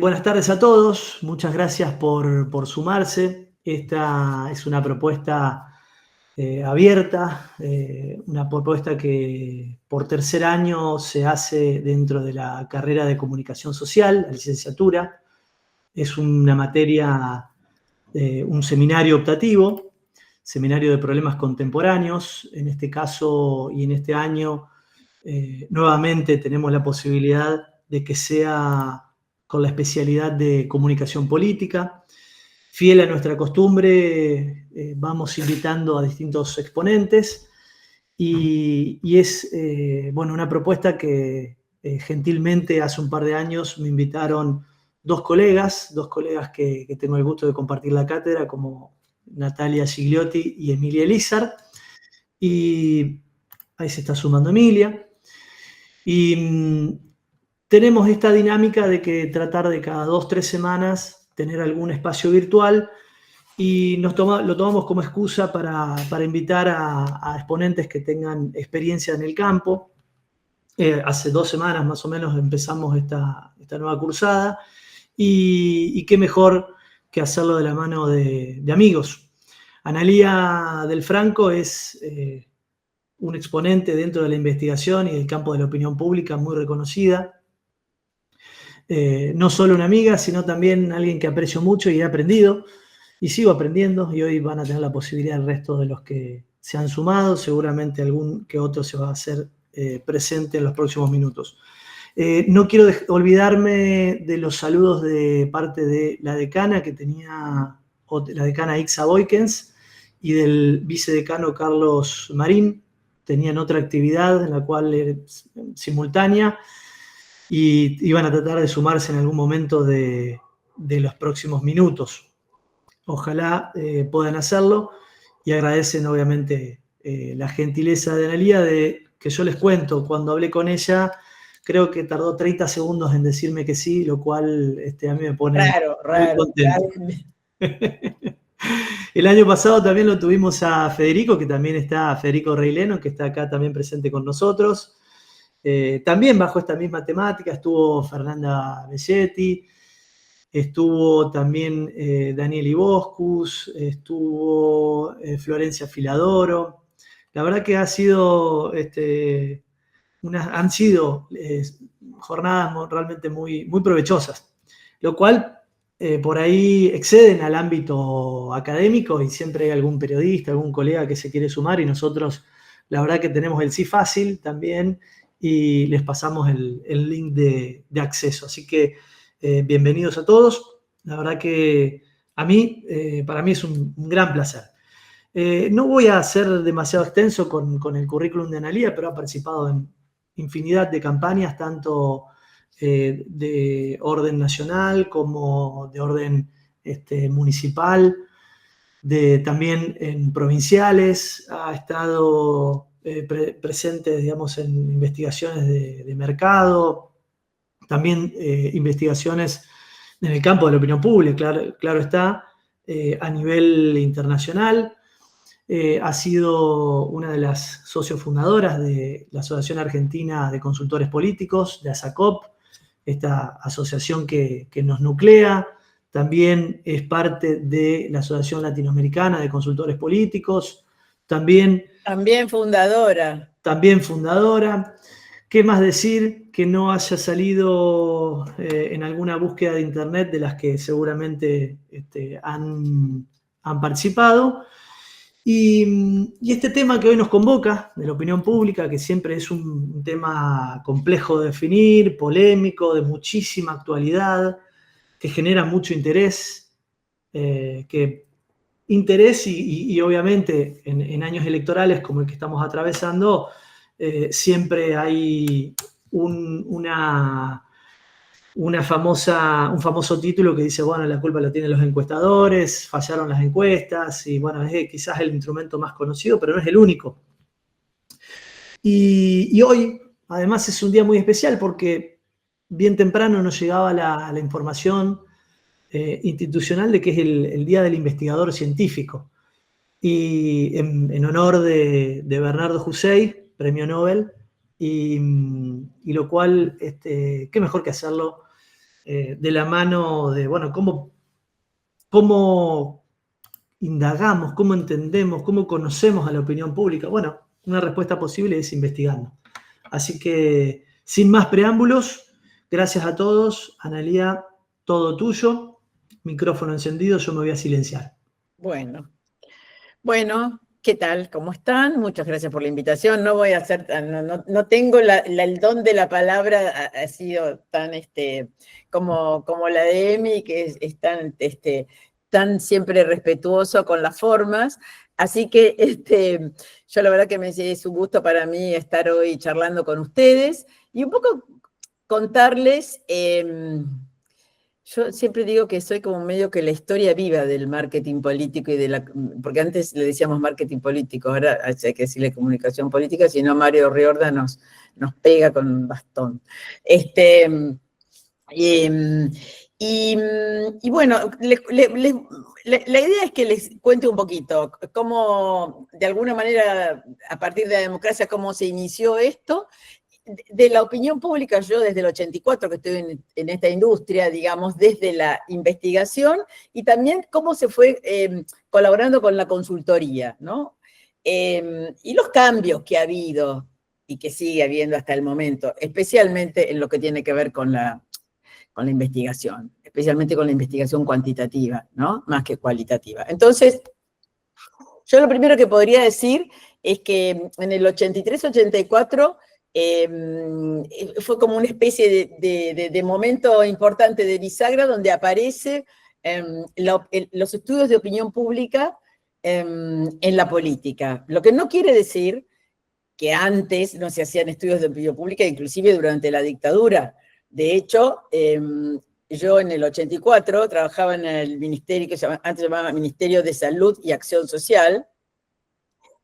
Buenas tardes a todos, muchas gracias por sumarse. Esta es una propuesta abierta, una propuesta que por tercer año se hace dentro de la carrera de Comunicación Social, la licenciatura. Es una materia, un seminario optativo, seminario de problemas contemporáneos. En este caso y en este año, nuevamente tenemos la posibilidad de que sea con la especialidad de comunicación política. Fiel a nuestra costumbre, vamos invitando a distintos exponentes y es una propuesta que gentilmente hace un par de años me invitaron dos colegas que tengo el gusto de compartir la cátedra, como Natalia Gigliotti y Emilia Elizar. Y ahí se está sumando Emilia. Y tenemos esta dinámica de que tratar de cada 2 o 3 semanas tener algún espacio virtual y lo tomamos como excusa para invitar a exponentes que tengan experiencia en el campo. Hace 2 semanas más o menos empezamos esta nueva cursada y qué mejor que hacerlo de la mano de amigos. Analía Del Franco es un exponente dentro de la investigación y del campo de la opinión pública muy reconocida. No solo una amiga, sino también alguien que aprecio mucho y he aprendido y sigo aprendiendo, y hoy van a tener la posibilidad el resto de los que se han sumado, seguramente algún que otro se va a hacer presente en los próximos minutos. No quiero olvidarme de los saludos de parte de la decana que tenía, la decana Ixa Boykens, y del vicedecano Carlos Marín. Tenían otra actividad en la cual simultánea, y iban a tratar de sumarse en algún momento de los próximos minutos. Ojalá puedan hacerlo, y agradecen obviamente la gentileza de Analía, que yo les cuento, cuando hablé con ella, creo que tardó 30 segundos en decirme que sí, lo cual a mí me pone muy contento. El año pasado también lo tuvimos a Federico, que también está, Federico Reileno, que está acá también presente con nosotros. También bajo esta misma temática estuvo Fernanda Belletti, estuvo también Daniel Iboscus, estuvo Florencia Filadoro. La verdad que han sido jornadas realmente muy, muy provechosas, lo cual por ahí exceden al ámbito académico, y siempre hay algún periodista, algún colega que se quiere sumar, y nosotros la verdad que tenemos el sí fácil también, y les pasamos el link de acceso. Así que bienvenidos a todos. La verdad que para mí es un gran placer. No voy a ser demasiado extenso con el currículum de Analía, pero ha participado en infinidad de campañas, tanto de orden nacional como de orden municipal, también en provinciales. Ha estado presente, digamos, en investigaciones de mercado, también investigaciones en el campo de la opinión pública, claro está, a nivel internacional. Ha sido una de las socios fundadoras de la Asociación Argentina de Consultores Políticos, de ASACOP, esta asociación que nos nuclea. También es parte de la Asociación Latinoamericana de Consultores Políticos. También fundadora. También fundadora. ¿Qué más decir que no haya salido en alguna búsqueda de internet de las que seguramente han participado? Y este tema que hoy nos convoca, de la opinión pública, que siempre es un tema complejo de definir, polémico, de muchísima actualidad, que genera mucho interés, y obviamente en años electorales como el que estamos atravesando, siempre hay un famoso título que dice, bueno, la culpa la tienen los encuestadores, fallaron las encuestas, y bueno, es quizás el instrumento más conocido, pero no es el único. Y hoy, además, es un día muy especial porque bien temprano nos llegaba la información institucional de que es el Día del Investigador Científico. Y en honor de Bernardo Hussein, premio Nobel, y lo cual, qué mejor que hacerlo de la mano de, bueno, cómo indagamos, cómo entendemos, cómo conocemos a la opinión pública. Bueno, una respuesta posible es investigando. Así que, sin más preámbulos, gracias a todos. Analía, todo tuyo. Micrófono encendido, yo me voy a silenciar. Bueno, ¿qué tal? ¿Cómo están? Muchas gracias por la invitación. No voy a hacer, no tengo el don de la palabra, ha sido tan, como la de Emi, que es tan siempre respetuoso con las formas. Así que, yo la verdad que es un gusto para mí estar hoy charlando con ustedes y un poco contarles. Yo siempre digo que soy como medio que la historia viva del marketing político porque antes le decíamos marketing político, ahora hay que decirle comunicación política, si no Mario Riorda nos pega con un bastón. Y bueno, la idea es que les cuente un poquito cómo, de alguna manera, a partir de la democracia, cómo se inició esto. De la opinión pública, yo desde el 84 que estoy en esta industria, digamos, desde la investigación y también cómo se fue colaborando con la consultoría, ¿no? Y los cambios que ha habido y que sigue habiendo hasta el momento, especialmente en lo que tiene que ver con la investigación, especialmente con la investigación cuantitativa, ¿no? Más que cualitativa. Entonces, yo lo primero que podría decir es que en el 83-84 fue como una especie de momento importante de bisagra donde aparece los estudios de opinión pública en la política. Lo que no quiere decir que antes no se hacían estudios de opinión pública, inclusive durante la dictadura. De hecho, yo en el 84 trabajaba en el ministerio que antes se llamaba Ministerio de Salud y Acción Social,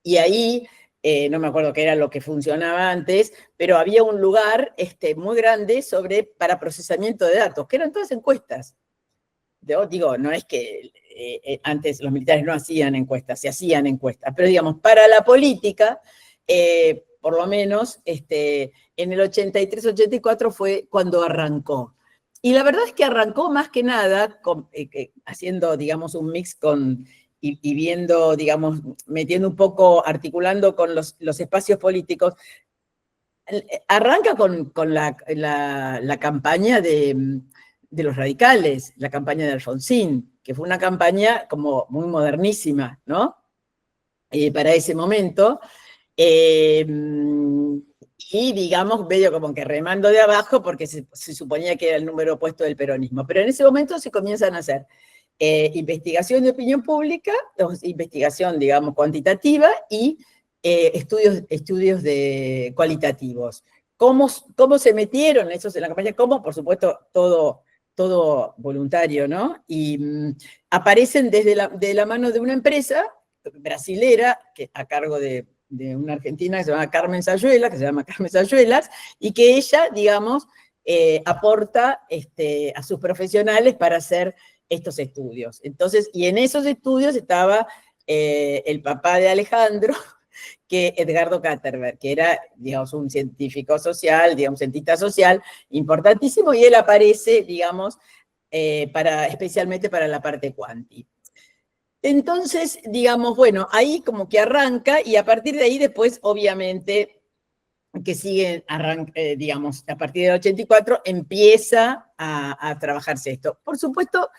y ahí no me acuerdo qué era lo que funcionaba antes, pero había un lugar muy grande para procesamiento de datos, que eran todas encuestas. Yo digo, no es que antes los militares no hacían encuestas, se hacían encuestas, pero digamos, para la política, por lo menos en el 83-84 fue cuando arrancó. Y la verdad es que arrancó más que nada haciendo, digamos, un mix y viendo, digamos, metiendo un poco, articulando con los espacios políticos. Arranca con la campaña de los radicales, la campaña de Alfonsín, que fue una campaña como muy modernísima, ¿no? Para ese momento. Y digamos, medio como que remando de abajo, porque se suponía que era el número opuesto del peronismo. Pero en ese momento se comienzan a hacer investigación de opinión pública, investigación, digamos, cuantitativa y estudios cualitativos. ¿Cómo se metieron esos en la campaña? ¿Cómo? Por supuesto, todo voluntario, ¿no? Y aparecen de la mano de una empresa brasilera, que a cargo de una argentina que se llama Carmen Sayuelas, y que ella, digamos, aporta a sus profesionales para hacer estos estudios. Entonces, y en esos estudios estaba el papá de Alejandro, que Edgardo Katterberg, que era, digamos, un científico social, digamos, cientista social importantísimo, y él aparece, digamos, especialmente para la parte cuántica. Entonces, digamos, bueno, ahí como que arranca, y a partir de ahí después, obviamente, que sigue, digamos, a partir del 84, empieza a trabajarse esto. Por supuesto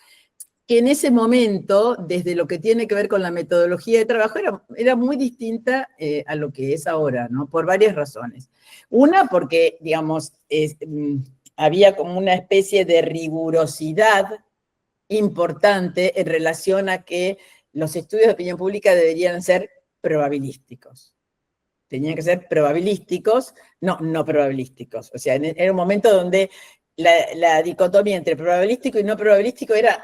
que en ese momento, desde lo que tiene que ver con la metodología de trabajo, era muy distinta a lo que es ahora, ¿no? Por varias razones. Una, porque, digamos, había como una especie de rigurosidad importante en relación a que los estudios de opinión pública deberían ser probabilísticos. Tenían que ser probabilísticos, no probabilísticos. O sea, era un momento donde la dicotomía entre probabilístico y no probabilístico era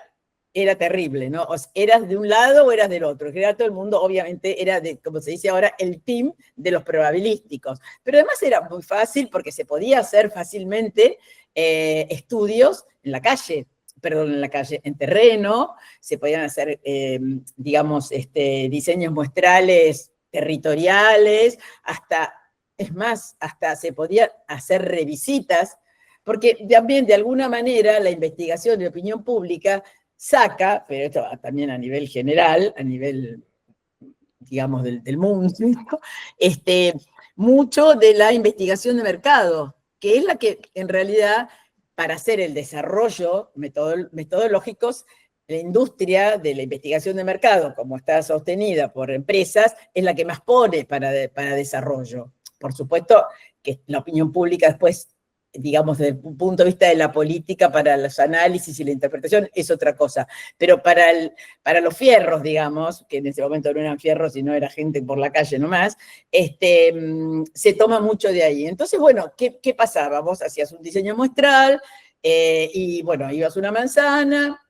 terrible, ¿no? O sea, eras de un lado o eras del otro. Era todo el mundo, obviamente, era, como se dice ahora, el team de los probabilísticos. Pero además era muy fácil porque se podía hacer fácilmente estudios en la calle, en terreno, se podían hacer, digamos, diseños muestrales territoriales, hasta se podían hacer revisitas porque también de alguna manera la investigación de opinión pública saca, pero esto también a nivel general, a nivel, digamos, del mundo, ¿no? Mucho de la investigación de mercado, que es la que en realidad, para hacer el desarrollo metodológicos, la industria de la investigación de mercado, como está sostenida por empresas, es la que más pone para desarrollo. Por supuesto que la opinión pública después, digamos, desde el punto de vista de la política, para los análisis y la interpretación, es otra cosa. Pero para los fierros, digamos, que en ese momento no eran fierros, sino era gente por la calle nomás, se toma mucho de ahí. Entonces, bueno, ¿qué pasaba? Vos hacías un diseño muestral, y bueno, ibas a una manzana,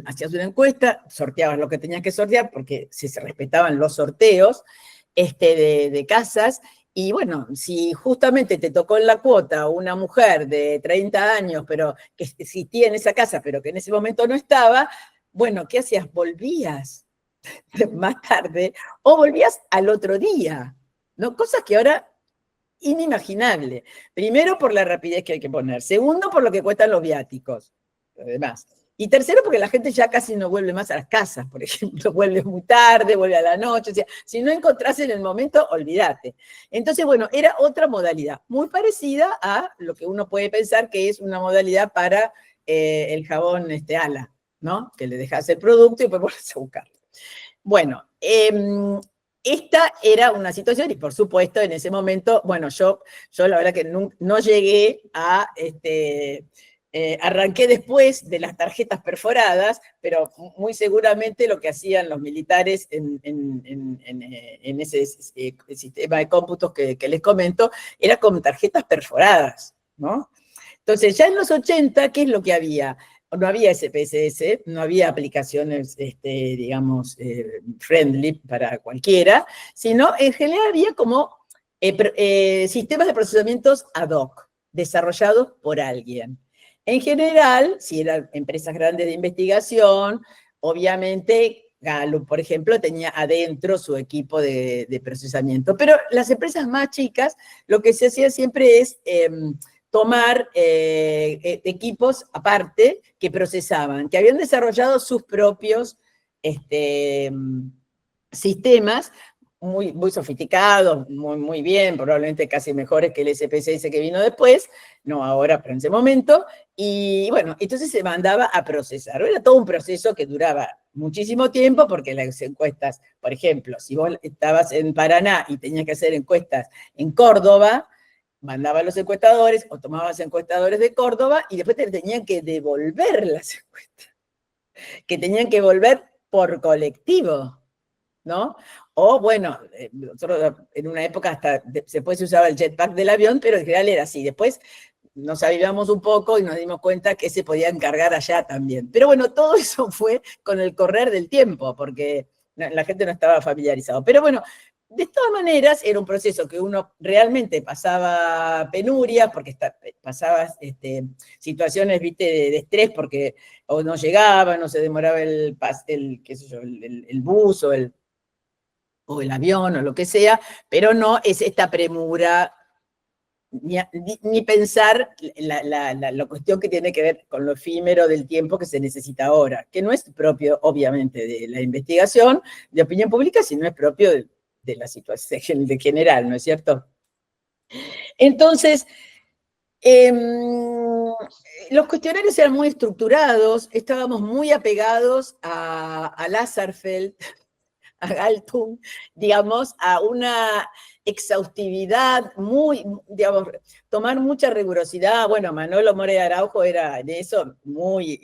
hacías una encuesta, sorteabas lo que tenías que sortear, porque se respetaban los sorteos de casas, y bueno, si justamente te tocó en la cuota una mujer de 30 años, pero que existía en esa casa, pero que en ese momento no estaba, bueno, ¿qué hacías? Volvías más tarde o volvías al otro día, ¿no? Cosas que ahora inimaginable. Primero, por la rapidez que hay que poner. Segundo, por lo que cuestan los viáticos. Además. Y tercero, porque la gente ya casi no vuelve más a las casas, por ejemplo, vuelve muy tarde, vuelve a la noche, o sea, si no encontrás en el momento, olvídate. Entonces, bueno, era otra modalidad, muy parecida a lo que uno puede pensar que es una modalidad para el jabón ala, ¿no? Que le dejas el producto y después vuelves a buscarlo. Bueno, esta era una situación, y por supuesto, en ese momento, bueno, yo la verdad que no llegué a, arranqué después de las tarjetas perforadas, pero muy seguramente lo que hacían los militares en ese sistema de cómputos que les comento, era con tarjetas perforadas, ¿no? Entonces, ya en los 80, ¿qué es lo que había? No había SPSS, no había aplicaciones, digamos, friendly para cualquiera, sino en general había como sistemas de procesamientos ad hoc, desarrollados por alguien. En general, si eran empresas grandes de investigación, obviamente Gallup, por ejemplo, tenía adentro su equipo de procesamiento. Pero las empresas más chicas, lo que se hacía siempre es tomar equipos aparte que procesaban, que habían desarrollado sus propios sistemas muy sofisticados, muy bien, probablemente casi mejores que el SPSS que vino después, no ahora, pero en ese momento, y bueno, entonces se mandaba a procesar. Era todo un proceso que duraba muchísimo tiempo, porque las encuestas, por ejemplo, si vos estabas en Paraná y tenías que hacer encuestas en Córdoba, mandaba a los encuestadores o tomabas encuestadores de Córdoba y después te tenían que devolver las encuestas, que tenían que volver por colectivo, ¿no? O bueno, nosotros en una época hasta después se usaba el jetpack del avión, pero en general era así. Después nos avivamos un poco y nos dimos cuenta que se podía encargar allá también. Pero bueno, todo eso fue con el correr del tiempo, porque la gente no estaba familiarizado. Pero bueno, de todas maneras, era un proceso que uno realmente pasaba penurias, porque pasaba situaciones, viste, de estrés, porque o no llegaba, no se demoraba qué sé yo, el bus o el avión o lo que sea, pero no es esta premura, ni pensar la cuestión que tiene que ver con lo efímero del tiempo que se necesita ahora, que no es propio, obviamente, de la investigación de opinión pública, sino es propio de la situación de general, ¿no es cierto? Entonces, los cuestionarios eran muy estructurados, estábamos muy apegados a Lazarsfeld, a Galtung, digamos, a una exhaustividad muy, digamos, tomar mucha rigurosidad. Bueno, Manolo More Araujo era de eso muy,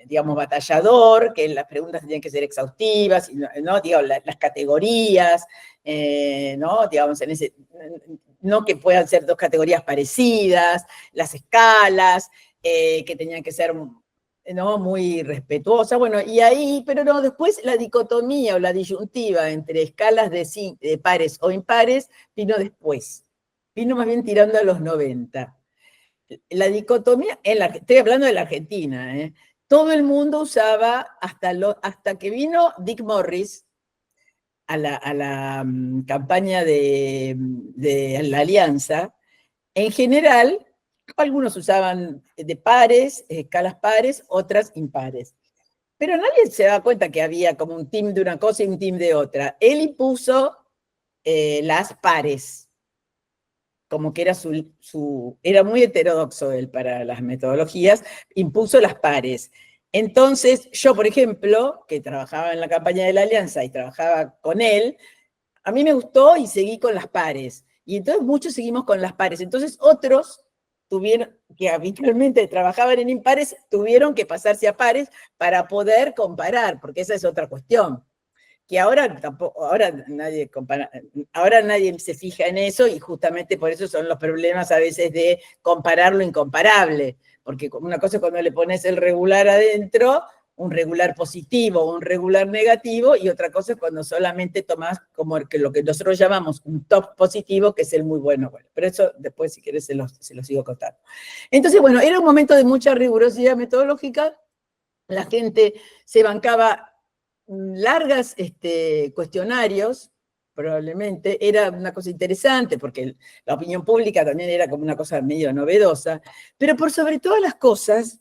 digamos, batallador, que las preguntas tenían que ser exhaustivas, ¿no? Digamos, las categorías, ¿no? Digamos, no que puedan ser dos categorías parecidas, las escalas, que tenían que ser, ¿no? Muy respetuosa, bueno, y ahí, pero no, después la dicotomía o la disyuntiva entre escalas de pares o impares vino después, vino más bien tirando a los 90. La dicotomía, estoy hablando de la Argentina, todo el mundo usaba, hasta que vino Dick Morris a la campaña de la Alianza, En general, algunos usaban de pares, escalas pares, otras impares. Pero nadie se da cuenta que había como un team de una cosa y un team de otra. Él impuso las pares, como que era era muy heterodoxo él para las metodologías, impuso las pares. Entonces, yo, por ejemplo, que trabajaba en la campaña de la Alianza y trabajaba con él, a mí me gustó y seguí con las pares. Y entonces muchos seguimos con las pares. Entonces otros tuvieron, que habitualmente trabajaban en impares, tuvieron que pasarse a pares para poder comparar, porque esa es otra cuestión. Que ahora tampoco, ahora nadie se fija en eso y justamente por eso son los problemas a veces de comparar lo incomparable. Porque una cosa es cuando le pones el regular adentro, un regular positivo o un regular negativo, y otra cosa es cuando solamente tomás como lo que nosotros llamamos un top positivo, que es el muy bueno. Bueno, pero eso después, si querés, se lo sigo contando. Entonces, bueno, era un momento de mucha rigurosidad metodológica, la gente se bancaba largas cuestionarios, probablemente, era una cosa interesante, porque la opinión pública también era como una cosa medio novedosa, pero por sobre todas las cosas,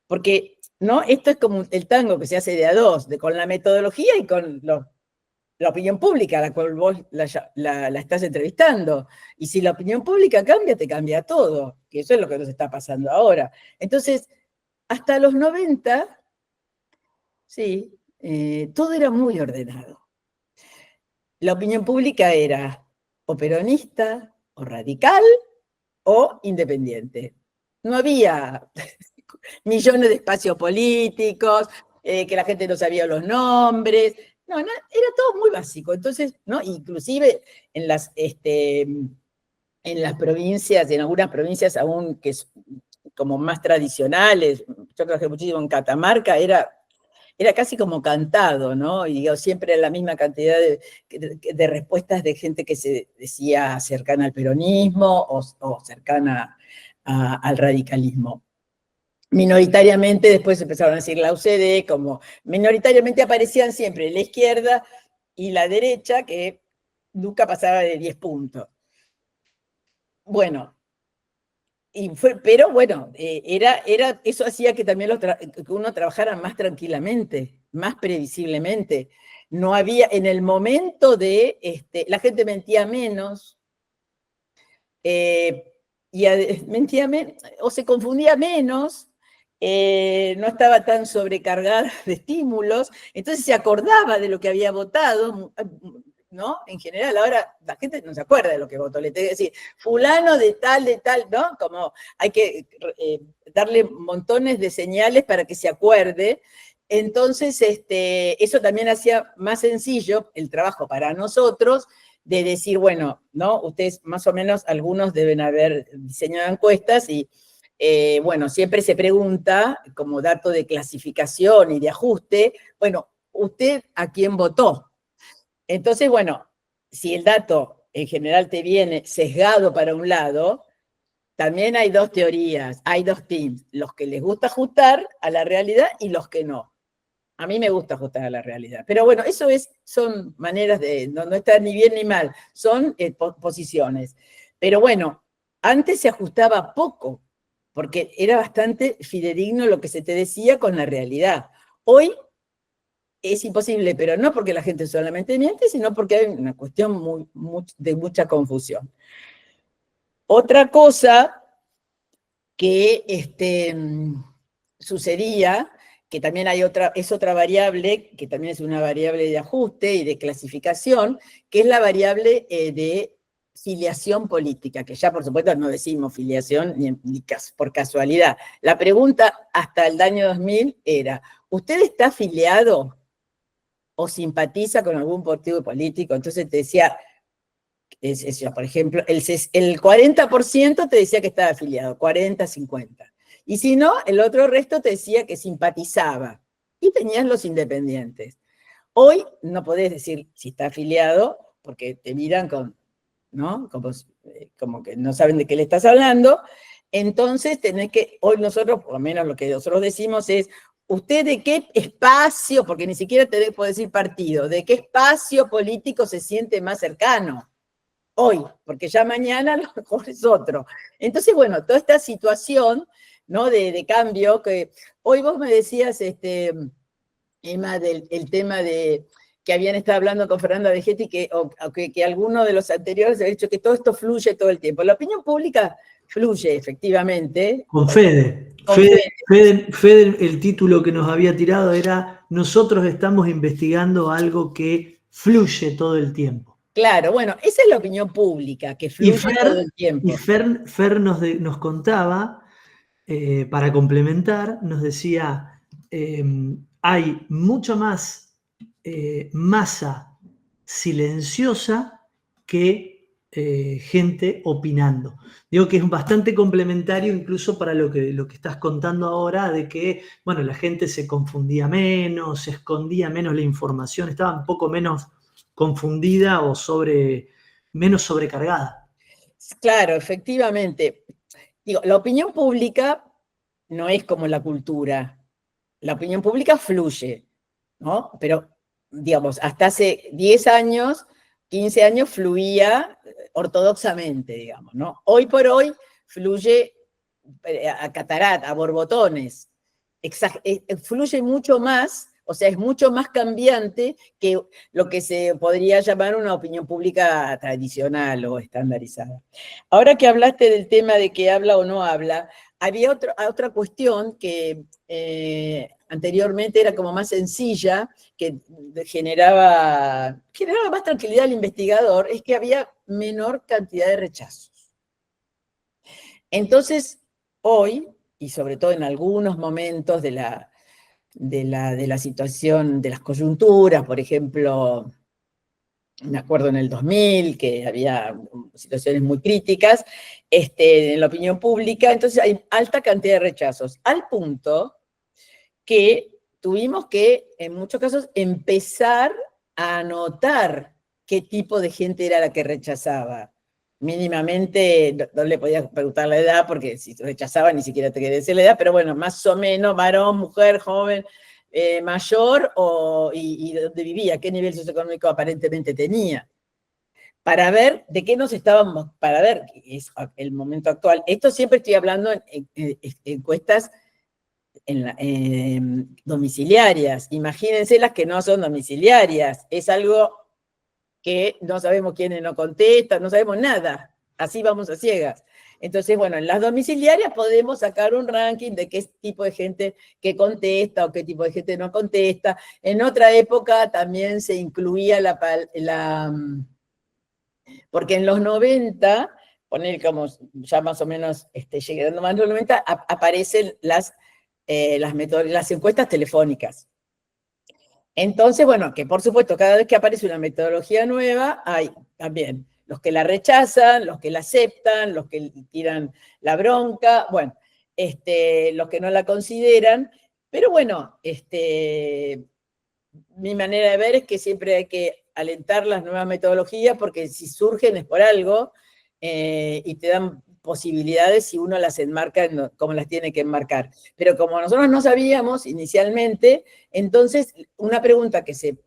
porque ¿no? Esto es como el tango que se hace de a dos, con la metodología y con la opinión pública a la cual vos la estás entrevistando. Y si la opinión pública cambia, te cambia todo, que eso es lo que nos está pasando ahora. Entonces, hasta los 90, sí, todo era muy ordenado. La opinión pública era o peronista, o radical, o independiente. No había millones de espacios políticos, que la gente no sabía los nombres. No, era todo muy básico. Entonces, ¿no? Inclusive en las provincias, en algunas provincias aún que es como más tradicionales, yo trabajé muchísimo en Catamarca, era casi como cantado, ¿no? Y digo, siempre la misma cantidad de respuestas de gente que se decía cercana al peronismo o cercana al radicalismo. Minoritariamente, después empezaron a decir la UCD, como minoritariamente aparecían siempre la izquierda y la derecha, que nunca pasaba de 10 puntos. Bueno, pero bueno, eso hacía que también que uno trabajara más tranquilamente, más previsiblemente. No había, en el momento la gente mentía menos, mentía menos, o se confundía menos, no estaba tan sobrecargada de estímulos, entonces se acordaba de lo que había votado, ¿no? En general, ahora la gente no se acuerda de lo que votó, le tengo que decir, fulano de tal, ¿no? Como hay que darle montones de señales para que se acuerde. Entonces, eso también hacía más sencillo el trabajo para nosotros, de decir, bueno, ¿no? Ustedes más o menos, algunos deben haber diseñado encuestas y, bueno, siempre se pregunta, como dato de clasificación y de ajuste, bueno, ¿usted a quién votó? Entonces, bueno, si el dato en general te viene sesgado para un lado, también hay dos teorías, hay dos teams, los que les gusta ajustar a la realidad y los que no. A mí me gusta ajustar a la realidad. Pero bueno, eso son maneras de, no está ni bien ni mal, son posiciones. Pero bueno, antes se ajustaba poco, porque era bastante fidedigno lo que se te decía con la realidad. Hoy es imposible, pero no porque la gente solamente miente, sino porque hay una cuestión de mucha confusión. Otra cosa que sucedía, que también es otra variable, que también es una variable de ajuste y de clasificación, que es la variable de filiación política, que ya por supuesto no decimos filiación ni por casualidad. La pregunta hasta el año 2000 era, ¿usted está afiliado o simpatiza con algún partido político? Entonces te decía, por ejemplo, el 40% te decía que estaba afiliado, 40, 50. Y si no, el otro resto te decía que simpatizaba. Y tenías los independientes. Hoy no podés decir si está afiliado, porque te miran ¿no? Como que no saben de qué le estás hablando. Entonces hoy nosotros, por lo menos lo que nosotros decimos es, ¿usted de qué espacio, porque ni siquiera te puedo decir partido, de qué espacio político se siente más cercano? hoy, porque ya mañana a lo mejor es otro. Entonces, bueno, toda esta situación, ¿no? de cambio, que hoy vos me decías, Emma, el tema de que habían estado hablando con Fernanda Vegetti, que alguno de los anteriores había dicho que todo esto fluye todo el tiempo. La opinión pública fluye, efectivamente. Con Fede. Con Fede. Fede, el título que nos había tirado era: nosotros estamos investigando algo que fluye todo el tiempo. Claro, bueno, esa es la opinión pública, que fluye todo el tiempo. Y Fer nos contaba, para complementar, nos decía, hay mucha más masa silenciosa que gente opinando. Digo que es bastante complementario incluso para lo que estás contando ahora, de que, bueno, la gente se confundía menos, se escondía menos la información, estaba un poco menos confundida o menos sobrecargada. Claro, efectivamente. Digo, la opinión pública no es como la cultura. La opinión pública fluye, ¿no? Pero, digamos, hasta hace 10 años, 15 años fluía ortodoxamente, digamos, ¿no? Hoy por hoy fluye a catarata, a borbotones. Fluye mucho más, o sea, es mucho más cambiante que lo que se podría llamar una opinión pública tradicional o estandarizada. Ahora que hablaste del tema de que habla o no habla, había otra cuestión que anteriormente era como más sencilla, que generaba más tranquilidad al investigador, es que había menor cantidad de rechazos. Entonces, hoy, y sobre todo en algunos momentos de la situación, de las coyunturas, por ejemplo, me acuerdo en el 2000, que había situaciones muy críticas en la opinión pública, entonces hay alta cantidad de rechazos, al punto que tuvimos que, en muchos casos, empezar a anotar qué tipo de gente era la que rechazaba. Mínimamente, no le podías preguntar la edad, porque si rechazaba ni siquiera te quería decir la edad, pero bueno, más o menos, varón, mujer, joven, mayor, y dónde vivía, qué nivel socioeconómico aparentemente tenía, para ver de qué nos estábamos, para ver, es el momento actual. Esto siempre estoy hablando en encuestas domiciliarias. Imagínense las que no son domiciliarias. Es algo que no sabemos quiénes no contestan, no sabemos nada. Así vamos a ciegas. Entonces, bueno, en las domiciliarias podemos sacar un ranking de qué tipo de gente que contesta o qué tipo de gente no contesta. En otra época también se incluía porque en los 90, poner como ya más o menos llegando más a los 90, aparecen las encuestas telefónicas. Entonces, bueno, que por supuesto, cada vez que aparece una metodología nueva, hay también los que la rechazan, los que la aceptan, los que tiran la bronca, bueno, los que no la consideran, pero bueno, mi manera de ver es que siempre hay que alentar las nuevas metodologías, porque si surgen es por algo, y te dan posibilidades si uno las enmarca como las tiene que enmarcar. Pero como nosotros no sabíamos inicialmente, entonces una pregunta que se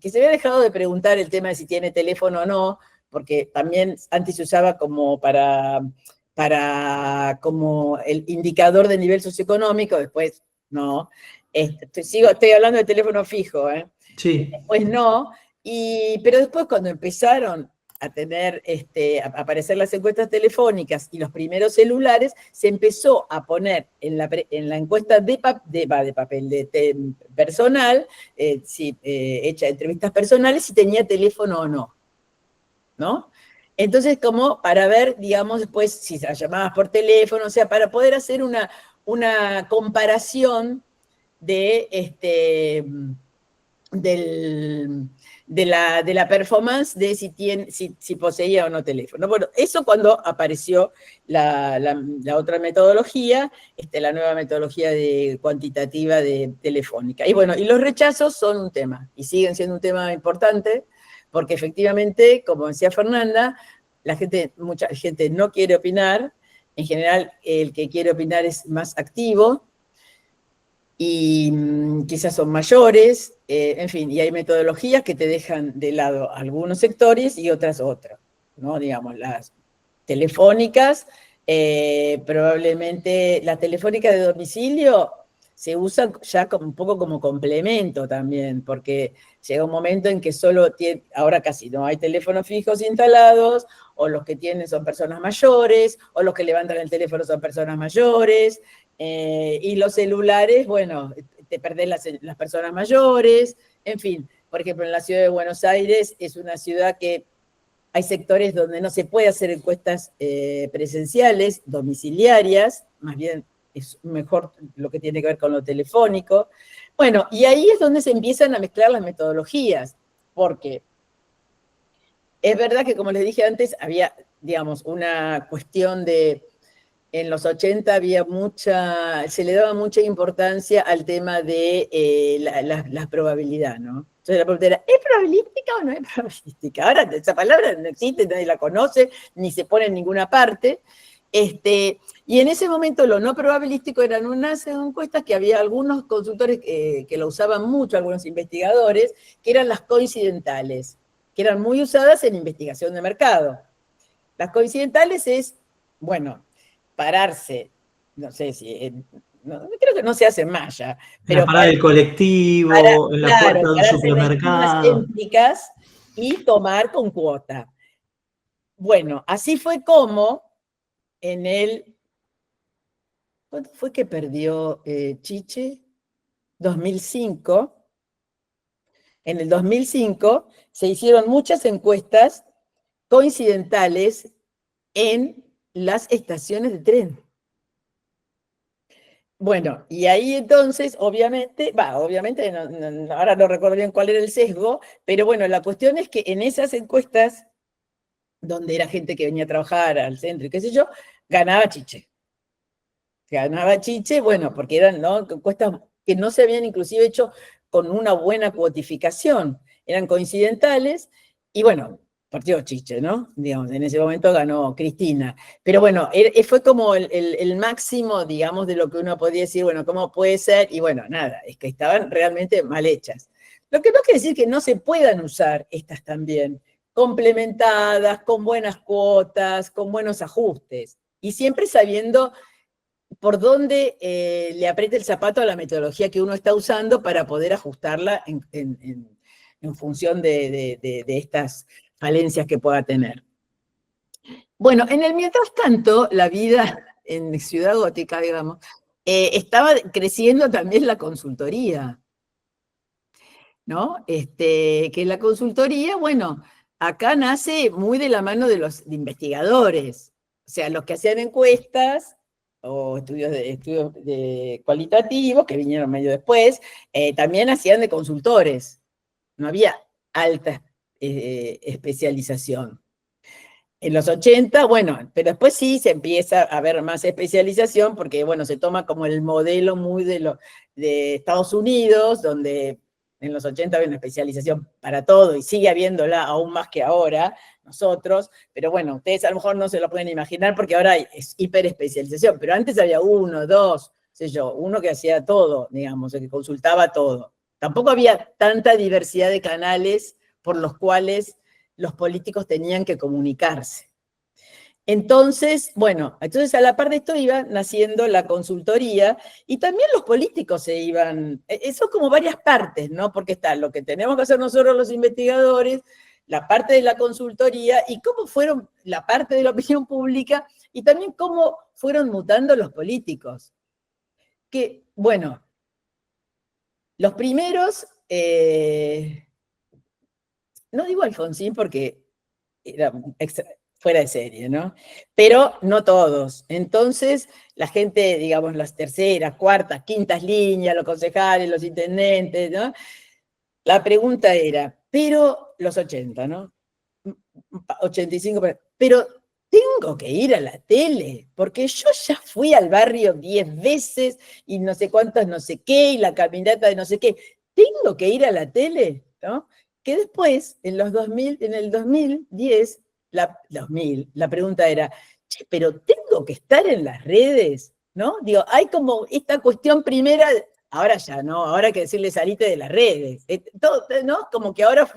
había dejado de preguntar, el tema de si tiene teléfono o no, porque también antes se usaba como como el indicador de nivel socioeconómico, después no. Estoy hablando de teléfono fijo, ¿eh? Sí. Después no, pero después cuando empezaron a aparecer las encuestas telefónicas y los primeros celulares, se empezó a poner en la encuesta personal, hecha entrevistas personales, si tenía teléfono o no, ¿no? Entonces, como para ver, digamos, después si las llamabas por teléfono, o sea, para poder hacer una comparación de la performance de si poseía o no teléfono. Bueno, eso cuando apareció la otra metodología, la nueva metodología cuantitativa de telefónica. Y bueno, y los rechazos son un tema, y siguen siendo un tema importante, porque efectivamente, como decía Fernanda, mucha gente no quiere opinar. En general, el que quiere opinar es más activo, y quizás son mayores, en fin, y hay metodologías que te dejan de lado algunos sectores y otras. ¿no? Digamos, las telefónicas, probablemente las telefónicas de domicilio se usan ya como un poco como complemento también, porque llega un momento en que solo tiene, ahora casi no hay teléfonos fijos instalados, o los que tienen son personas mayores, o los que levantan el teléfono son personas mayores, y los celulares, bueno, te perdés las personas mayores, en fin. Por ejemplo, en la ciudad de Buenos Aires es una ciudad que hay sectores donde no se puede hacer encuestas presenciales, domiciliarias, más bien es mejor lo que tiene que ver con lo telefónico. Bueno, y ahí es donde se empiezan a mezclar las metodologías, porque es verdad que, como les dije antes, había, digamos, una cuestión de, en los 80 había se le daba mucha importancia al tema de la probabilidad, ¿no? Entonces la pregunta era, ¿es probabilística o no es probabilística? Ahora esa palabra no existe, nadie la conoce, ni se pone en ninguna parte. Y en ese momento lo no probabilístico eran unas encuestas que había algunos consultores que lo usaban mucho, algunos investigadores, que eran las coincidentales, que eran muy usadas en investigación de mercado. Las coincidentales es, bueno, pararse, no sé si, creo que no se hace más ya, En la pero parada del colectivo, en la puerta claro, de un pararse en esquinas supermercado. céntricas y tomar con cuota. Bueno, así fue como en ¿cuándo fue que perdió Chiche? 2005. En el 2005 se hicieron muchas encuestas coincidentales en las estaciones de tren. Bueno, y ahí entonces, obviamente, ahora no recuerdo bien cuál era el sesgo, pero bueno, la cuestión es que en esas encuestas, donde era gente que venía a trabajar al centro y qué sé yo, ganaba Chiche. Ganaba Chiche, bueno, porque eran, ¿no?, encuestas que no se habían inclusive hecho con una buena cuotificación, eran coincidentales, y bueno, partió Chiche, ¿no? Digamos, en ese momento ganó Cristina. Pero bueno, fue como el máximo, digamos, de lo que uno podía decir, bueno, ¿cómo puede ser? Y bueno, nada, es que estaban realmente mal hechas. Lo que no quiere decir que no se puedan usar estas también, complementadas, con buenas cuotas, con buenos ajustes, y siempre sabiendo por dónde le aprieta el zapato a la metodología que uno está usando para poder ajustarla en función de estas falencias que pueda tener. Bueno, en el mientras tanto, la vida en Ciudad Gótica, digamos, estaba creciendo también la consultoría, ¿no? Que la consultoría, bueno, acá nace muy de la mano de los investigadores, o sea, los que hacían encuestas o estudios cualitativos, que vinieron medio después, también hacían de consultores, no había alta especialización. En los 80, bueno, pero después sí se empieza a ver más especialización porque, bueno, se toma como el modelo muy de Estados Unidos, donde en los 80 había una especialización para todo y sigue habiéndola aún más que ahora, nosotros, pero bueno, ustedes a lo mejor no se lo pueden imaginar porque ahora es hiperespecialización, pero antes había uno, dos, sé yo, uno que hacía todo, digamos, el que consultaba todo. Tampoco había tanta diversidad de canales por los cuales los políticos tenían que comunicarse. Entonces, bueno, entonces a la par de esto iba naciendo la consultoría y también los políticos se iban, son como varias partes, ¿no? Porque está lo que tenemos que hacer nosotros los investigadores, la parte de la consultoría y cómo fueron la parte de la opinión pública y también cómo fueron mutando los políticos. Que, bueno, los primeros, no digo Alfonsín porque era fuera de serie, ¿no? Pero no todos. Entonces, la gente, digamos, las terceras, cuartas, quintas líneas, los concejales, los intendentes, ¿no? La pregunta era, pero los 80, ¿no? 85, pero tengo que ir a la tele, porque yo ya fui al barrio 10 veces y no sé cuántas no sé qué, y la caminata de no sé qué. ¿Tengo que ir a la tele? ¿No? Que después, en el 2010, la pregunta era, che, pero tengo que estar en las redes, ¿no? Digo, hay como esta cuestión primera, Ahora ya no, ahora hay que decirle salite de las redes. Todo, ¿no? Como que ahora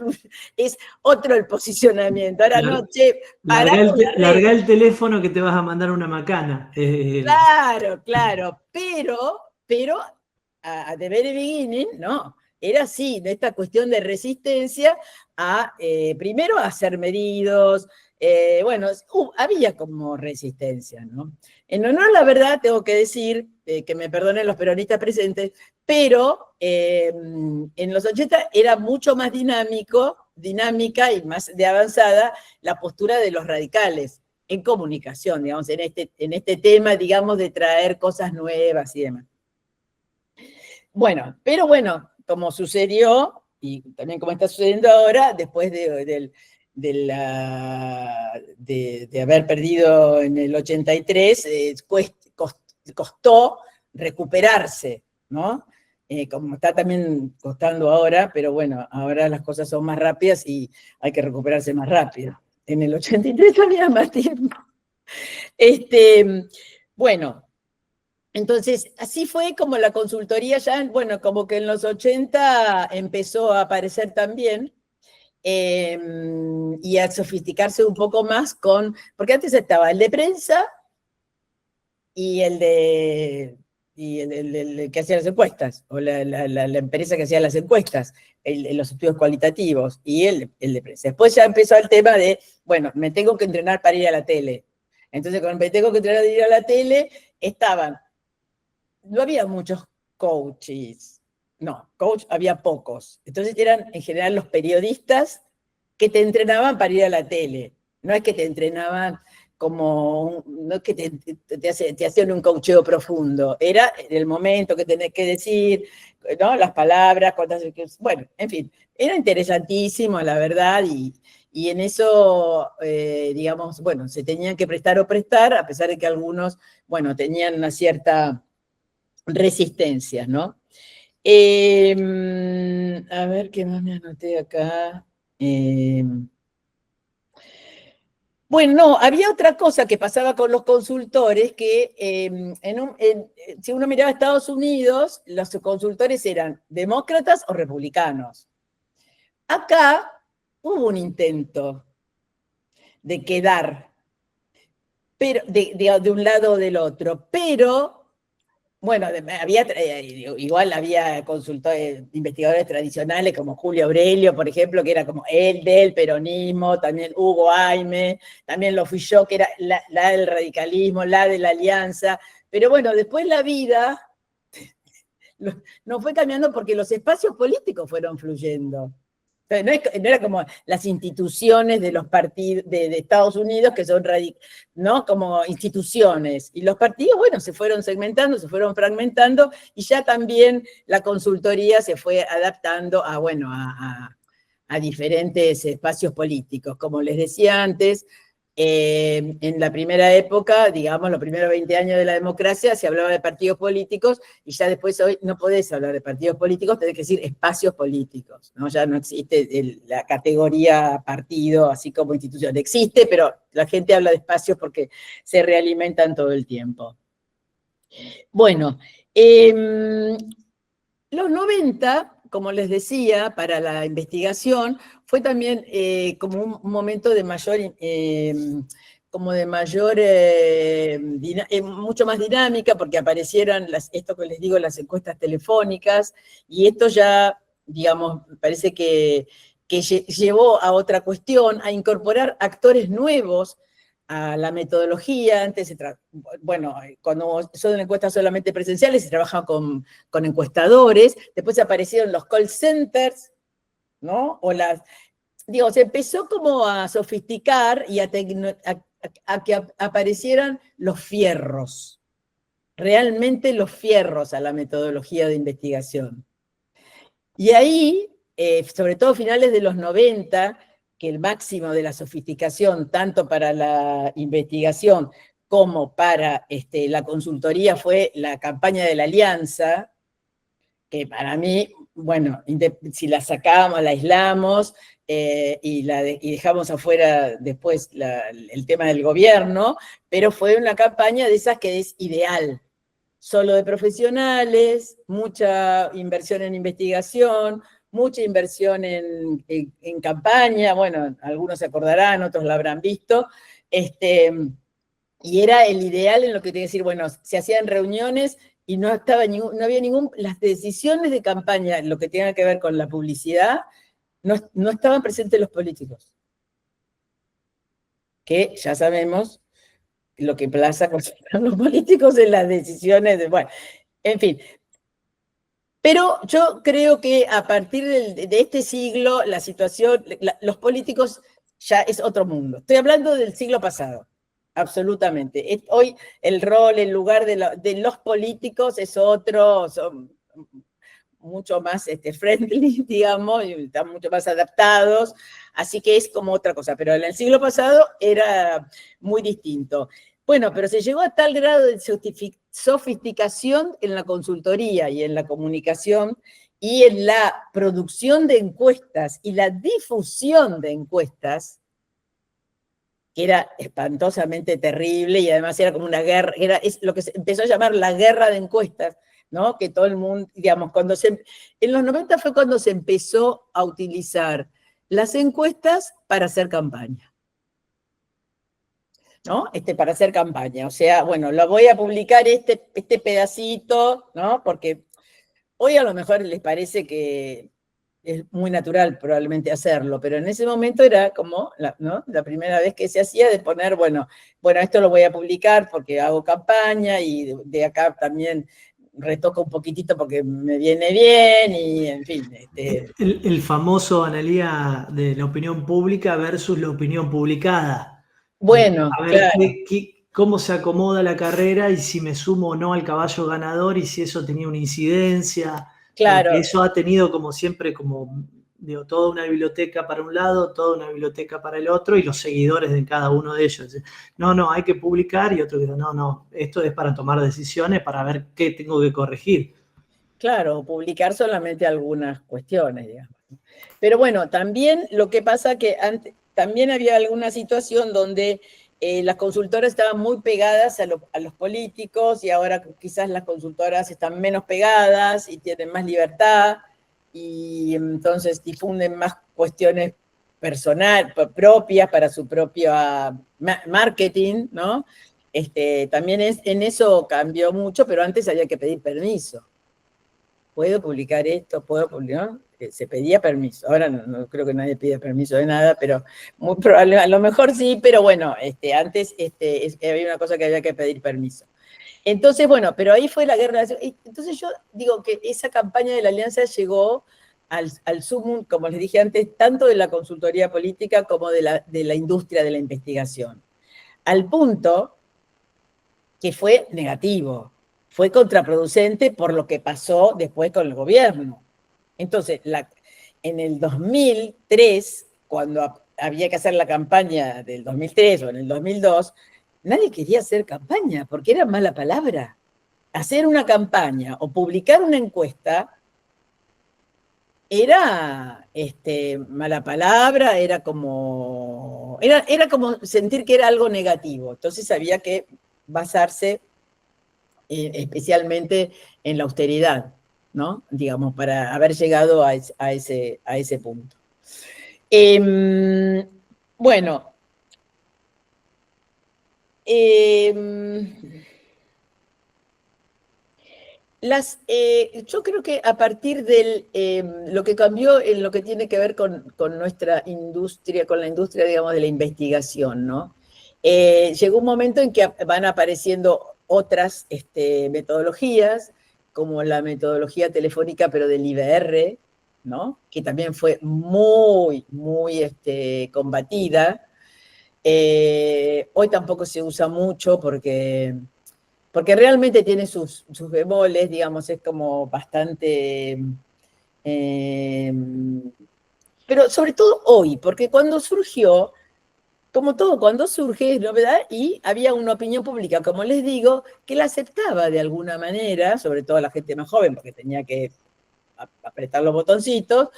es otro el posicionamiento. Ahora no, che, pará con las Larga redes. el teléfono que te vas a mandar una macana. Claro, claro, pero a The Very Beginning, no, era así, de esta cuestión de resistencia a, primero a ser medidos, bueno, había como resistencia, ¿no? En honor a la verdad, tengo que decir, que me perdonen los peronistas presentes, pero en los 80 era mucho más dinámica y más de avanzada la postura de los radicales en comunicación, digamos, en este tema, digamos, de traer cosas nuevas y demás. Bueno, pero bueno, como sucedió, y también como está sucediendo ahora, después de haber perdido en el 83, costó recuperarse, ¿no? Como está también costando ahora, pero bueno, ahora las cosas son más rápidas y hay que recuperarse más rápido. En el 83 había más tiempo. Bueno, entonces, así fue como la consultoría ya, bueno, como que en los 80 empezó a aparecer también y a sofisticarse un poco más porque antes estaba el de prensa y el que hacía las encuestas, o la empresa que hacía las encuestas, los estudios cualitativos, y el de prensa. Después ya empezó el tema de, bueno, me tengo que entrenar para ir a la tele. Entonces, cuando me tengo que entrenar para ir a la tele, no había muchos coaches, no, coach había pocos. Entonces eran en general los periodistas que te entrenaban para ir a la tele. No es que te entrenaban no es que te hacían un coacheo profundo, era en el momento que tenés que decir, ¿no? Las palabras, bueno, en fin, era interesantísimo, la verdad, y en eso, digamos, bueno, se tenían que prestar, a pesar de que algunos, bueno, tenían una cierta resistencia, ¿no? A ver, ¿qué más me anoté acá? Bueno, no, había otra cosa que pasaba con los consultores, que si uno miraba a Estados Unidos, los consultores eran demócratas o republicanos. Acá hubo un intento de quedar pero, de un lado o del otro, pero bueno, igual había consultores, investigadores tradicionales como Julio Aurelio, por ejemplo, que era como el del peronismo, también Hugo Aime, también lo fui yo, que era la del radicalismo, la de la alianza, pero bueno, después la vida no fue cambiando porque los espacios políticos fueron fluyendo. No era como las instituciones de los partidos de Estados Unidos que son ¿no? Como instituciones. Y los partidos, bueno, se fueron segmentando, se fueron fragmentando, y ya también la consultoría se fue adaptando a, bueno, a diferentes espacios políticos. Como les decía antes, en la primera época, digamos, los primeros 20 años de la democracia, se hablaba de partidos políticos, y ya después hoy no podés hablar de partidos políticos, tenés que decir espacios políticos, ¿no? Ya no existe la categoría partido, así como institución. Existe, pero la gente habla de espacios porque se realimentan todo el tiempo. Bueno, los 90, como les decía, para la investigación, fue también como un momento de mayor, mucho más dinámica, porque aparecieron esto que les digo, las encuestas telefónicas, y esto ya, digamos, parece que llevó a otra cuestión, a incorporar actores nuevos a la metodología. Antes, bueno, cuando son encuestas solamente presenciales, se trabaja con encuestadores, después aparecieron los call centers, ¿no? Se empezó como a sofisticar y a que aparecieran los fierros, realmente los fierros a la metodología de investigación. Y ahí, sobre todo a finales de los 90, que el máximo de la sofisticación, tanto para la investigación como para la consultoría, fue la campaña de la Alianza, que para mí, bueno, si la sacábamos, la aislamos y dejamos afuera después el tema del gobierno, pero fue una campaña de esas que es ideal, solo de profesionales, mucha inversión en investigación, mucha inversión en campaña, bueno, algunos se acordarán, otros la habrán visto, y era el ideal en lo que te decir, bueno, se hacían reuniones y no había las decisiones de campaña, lo que tenga que ver con la publicidad, no estaban presentes los políticos. Que ya sabemos lo que plaza con los políticos en las decisiones, bueno, en fin. Pero yo creo que a partir de este siglo, la situación, los políticos ya es otro mundo. Estoy hablando del siglo pasado, absolutamente. Hoy el rol, el lugar de los políticos es otro, son mucho más friendly, digamos, y están mucho más adaptados, así que es como otra cosa. Pero en el siglo pasado era muy distinto. Bueno, pero se llegó a tal grado de sofisticación en la consultoría y en la comunicación y en la producción de encuestas y la difusión de encuestas, que era espantosamente terrible y además era como una guerra, es lo que se empezó a llamar la guerra de encuestas, ¿no? Que todo el mundo, digamos, en los 90 fue cuando se empezó a utilizar las encuestas para hacer campaña. ¿No? Para hacer campaña. O sea, bueno, lo voy a publicar este pedacito, ¿no? Porque hoy a lo mejor les parece que es muy natural probablemente hacerlo, pero en ese momento era como, ¿no? La primera vez que se hacía de poner, bueno, esto lo voy a publicar porque hago campaña y de acá también retoco un poquitito porque me viene bien y en fin. El famoso, Analía, de la opinión pública versus la opinión publicada. Bueno, A ver claro. cómo se acomoda la carrera y si me sumo o no al caballo ganador y si eso tenía una incidencia. Claro. Eso ha tenido como siempre, digo, toda una biblioteca para un lado, toda una biblioteca para el otro y los seguidores de cada uno de ellos. No, hay que publicar y otro que no, esto es para tomar decisiones, para ver qué tengo que corregir. Claro, publicar solamente algunas cuestiones, digamos. Pero bueno, también lo que pasa que también había alguna situación donde las consultoras estaban muy pegadas a los políticos y ahora quizás las consultoras están menos pegadas y tienen más libertad y entonces difunden más cuestiones propias para su propio marketing, ¿no? También en eso cambió mucho, pero antes había que pedir permiso. ¿Puedo publicar esto? ¿Puedo publicar? ¿No? Se pedía permiso. Ahora no creo que nadie pida permiso de nada, pero muy probable, a lo mejor sí, pero bueno, antes había una cosa que había que pedir permiso. Entonces, bueno, pero ahí fue la guerra. Entonces yo digo que esa campaña de la Alianza llegó al sumum, como les dije antes, tanto de la consultoría política como de la industria de la investigación. Al punto que fue negativo, fue contraproducente por lo que pasó después con el gobierno. Entonces, en el 2003, cuando había que hacer la campaña del 2003 o en el 2002, nadie quería hacer campaña porque era mala palabra. Hacer una campaña o publicar una encuesta era mala palabra, era como sentir que era algo negativo. Entonces había que basarse especialmente en la austeridad, ¿no? Digamos, para haber llegado a ese punto. Bueno, yo creo que a partir de lo que cambió en lo que tiene que ver con nuestra industria, con la industria, digamos, de la investigación, ¿no? Llegó un momento en que van apareciendo otras metodologías, como la metodología telefónica, pero del IBR, ¿no? Que también fue muy, muy combatida. Hoy tampoco se usa mucho porque realmente tiene sus bemoles, digamos, es como bastante... pero sobre todo hoy, porque cuando surgió, como todo, cuando surge es novedad y había una opinión pública, como les digo, que la aceptaba de alguna manera, sobre todo la gente más joven, porque tenía que apretar los botoncitos,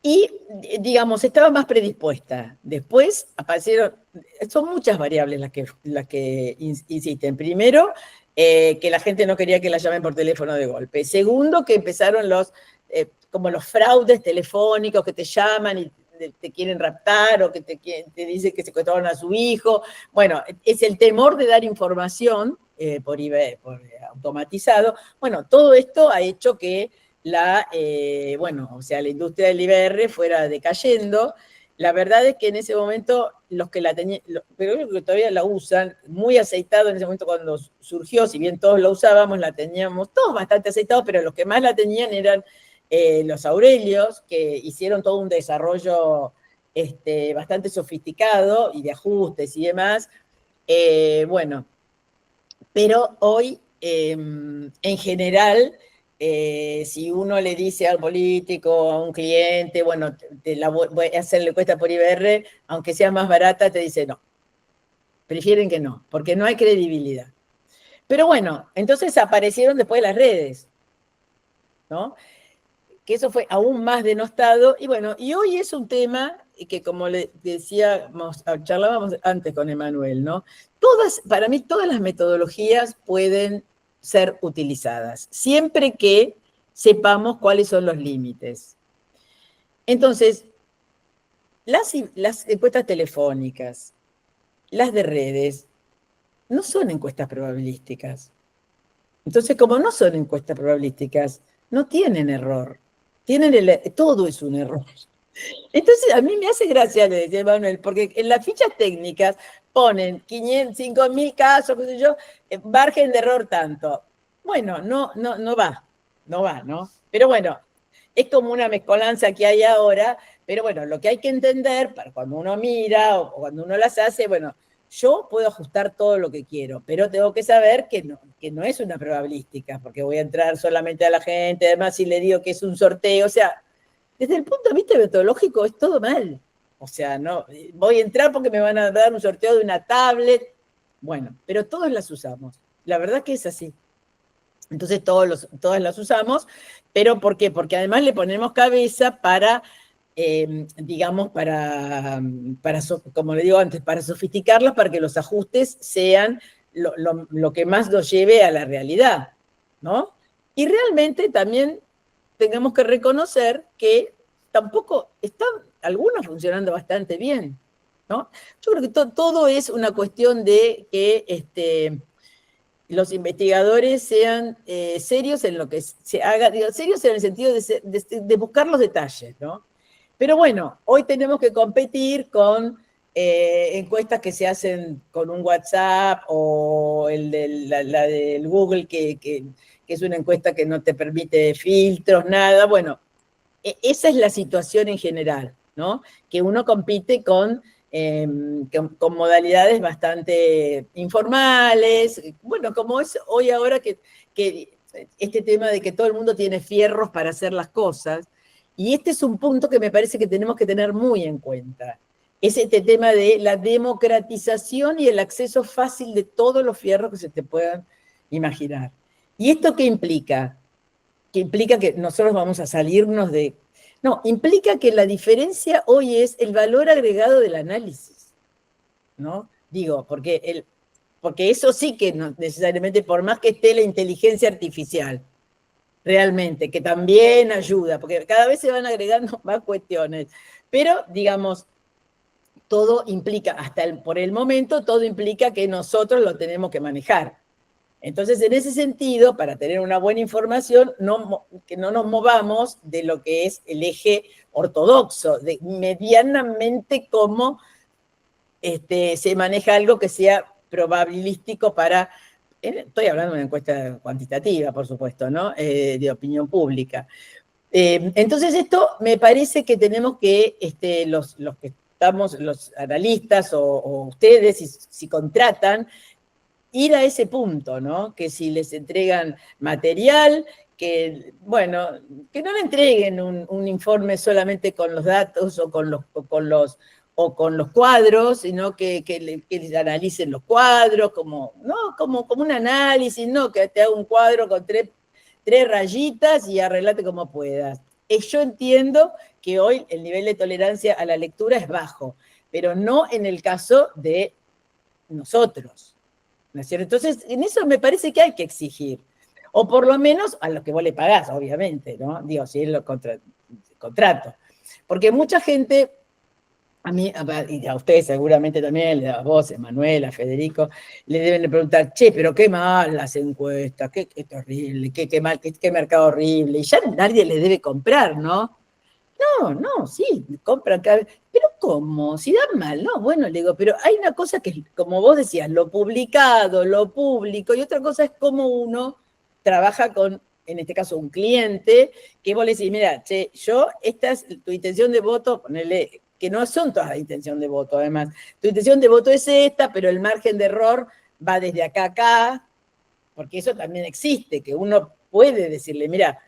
y, digamos, estaba más predispuesta. Después aparecieron, son muchas variables las que insisten. Primero, que la gente no quería que la llamen por teléfono de golpe. Segundo, que empezaron como los fraudes telefónicos que te llaman y te quieren raptar o que te dicen que secuestraron a su hijo. Bueno, es el temor de dar información por automatizado. Bueno, todo esto ha hecho que la industria del IBR fuera decayendo. La verdad es que en ese momento los que la tenían, pero creo que todavía la usan, muy aceitado en ese momento cuando surgió, si bien todos la usábamos, la teníamos todos bastante aceitados, pero los que más la tenían eran los Aurelios, que hicieron todo un desarrollo bastante sofisticado y de ajustes y demás. Bueno, pero hoy, en general, si uno le dice al político, a un cliente, bueno, voy a hacerle encuesta por IBR, aunque sea más barata, te dice no. Prefieren que no, porque no hay credibilidad. Pero bueno, entonces aparecieron después las redes, ¿no? Que eso fue aún más denostado. Y bueno, y hoy es un tema que, como le decíamos, charlábamos antes con Emanuel, ¿no? Para mí, todas las metodologías pueden ser utilizadas, siempre que sepamos cuáles son los límites. Entonces, las encuestas telefónicas, las de redes, no son encuestas probabilísticas. Entonces, como no son encuestas probabilísticas, no tienen error. Todo es un error. Entonces, a mí me hace gracia, le decía Manuel, porque en las fichas técnicas ponen 5.000 casos, qué sé yo, margen de error tanto. Bueno, no va, ¿no? Pero bueno, es como una mezcolanza que hay ahora, pero bueno, lo que hay que entender, para cuando uno mira o cuando uno las hace, bueno, yo puedo ajustar todo lo que quiero, pero tengo que saber que no es una probabilística, porque voy a entrar solamente a la gente, además si le digo que es un sorteo, o sea, desde el punto de vista metodológico es todo mal. O sea, no, voy a entrar porque me van a dar un sorteo de una tablet. Bueno, pero todos las usamos. La verdad que es así. Entonces todas las usamos, pero ¿por qué? Porque además le ponemos cabeza para, digamos, como le digo antes, para sofisticarlas, para que los ajustes sean lo que más nos lleve a la realidad, ¿no? Y realmente también tengamos que reconocer que tampoco están algunos funcionando bastante bien, ¿no? Yo creo que todo es una cuestión de que los investigadores sean serios en lo que se haga, digo, serios en el sentido de buscar los detalles, ¿no? Pero bueno, hoy tenemos que competir con encuestas que se hacen con un WhatsApp o la del Google, que es una encuesta que no te permite filtros, nada. Bueno, esa es la situación en general, ¿no? Que uno compite con modalidades bastante informales, bueno, como es hoy ahora que este tema de que todo el mundo tiene fierros para hacer las cosas, y este es un punto que me parece que tenemos que tener muy en cuenta, es este tema de la democratización y el acceso fácil de todos los fierros que se te puedan imaginar. ¿Y esto qué implica? Que implica que nosotros vamos a salirnos de... No, implica que la diferencia hoy es el valor agregado del análisis, ¿no? Digo, porque eso sí que no necesariamente, por más que esté la inteligencia artificial, realmente, que también ayuda, porque cada vez se van agregando más cuestiones, pero, digamos, todo implica, por el momento, todo implica que nosotros lo tenemos que manejar. Entonces, en ese sentido, para tener una buena información, que no nos movamos de lo que es el eje ortodoxo, de medianamente cómo se maneja algo que sea probabilístico estoy hablando de una encuesta cuantitativa, por supuesto, ¿no? De opinión pública. Entonces, esto me parece que tenemos que, los que estamos, los analistas o ustedes, si contratan, ir a ese punto, ¿no? Que si les entregan material, que, bueno, que no le entreguen un informe solamente con los datos o con los cuadros, sino que les analicen los cuadros, como un análisis, no que te haga un cuadro con tres rayitas y arreglate como puedas. yo entiendo que hoy el nivel de tolerancia a la lectura es bajo, pero no en el caso de nosotros, ¿no es cierto? Entonces, en eso me parece que hay que exigir, o por lo menos a los que vos le pagás, obviamente, ¿no? Digo, si es lo contrato. Porque mucha gente, a mí, y a ustedes seguramente también, a vos, Emanuel, a Federico, le deben de preguntar, che, pero qué mal las encuestas, qué horrible, qué mal, qué mercado horrible, y ya nadie le debe comprar, ¿no? No, sí, compran cada vez. Pero ¿cómo? Si dan mal, ¿no? Bueno, le digo, pero hay una cosa que es, como vos decías, lo publicado, lo público, y otra cosa es cómo uno trabaja con, en este caso, un cliente, que vos le decís, mira, che, esta es tu intención de voto, ponele, que no son todas la intención de voto, además. Tu intención de voto es esta, pero el margen de error va desde acá a acá, porque eso también existe, que uno puede decirle, mira,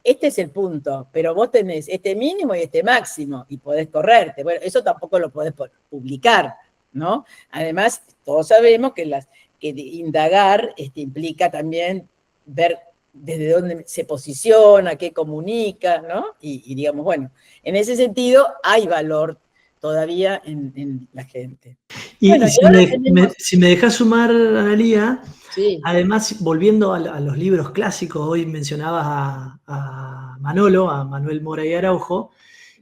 este es el punto, pero vos tenés este mínimo y este máximo, y podés correrte. Bueno, eso tampoco lo podés publicar, ¿no? Además, todos sabemos que indagar implica también ver desde dónde se posiciona, qué comunica, ¿no? Y digamos, bueno, en ese sentido hay valor todavía en la gente. Bueno, Y y ahora tenemos... si me dejas sumar, Analía, Sí. además, volviendo a los libros clásicos, hoy mencionabas a Manolo, a Manuel Mora y Araujo,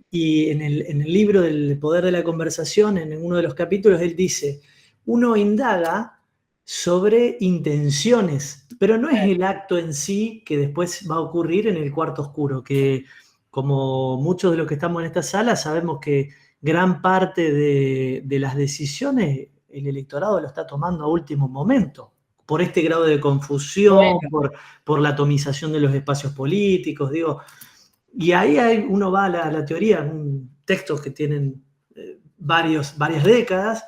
y en el libro del Poder de la Conversación, en uno de los capítulos, él dice, uno indaga sobre intenciones, pero no es el acto en sí que después va a ocurrir en el cuarto oscuro, que como muchos de los que estamos en esta sala sabemos que gran parte de las decisiones el electorado lo está tomando a último momento, por este grado de confusión, Bueno, por la atomización de los espacios políticos, digo, y ahí uno va a la teoría, textos que tienen varias décadas,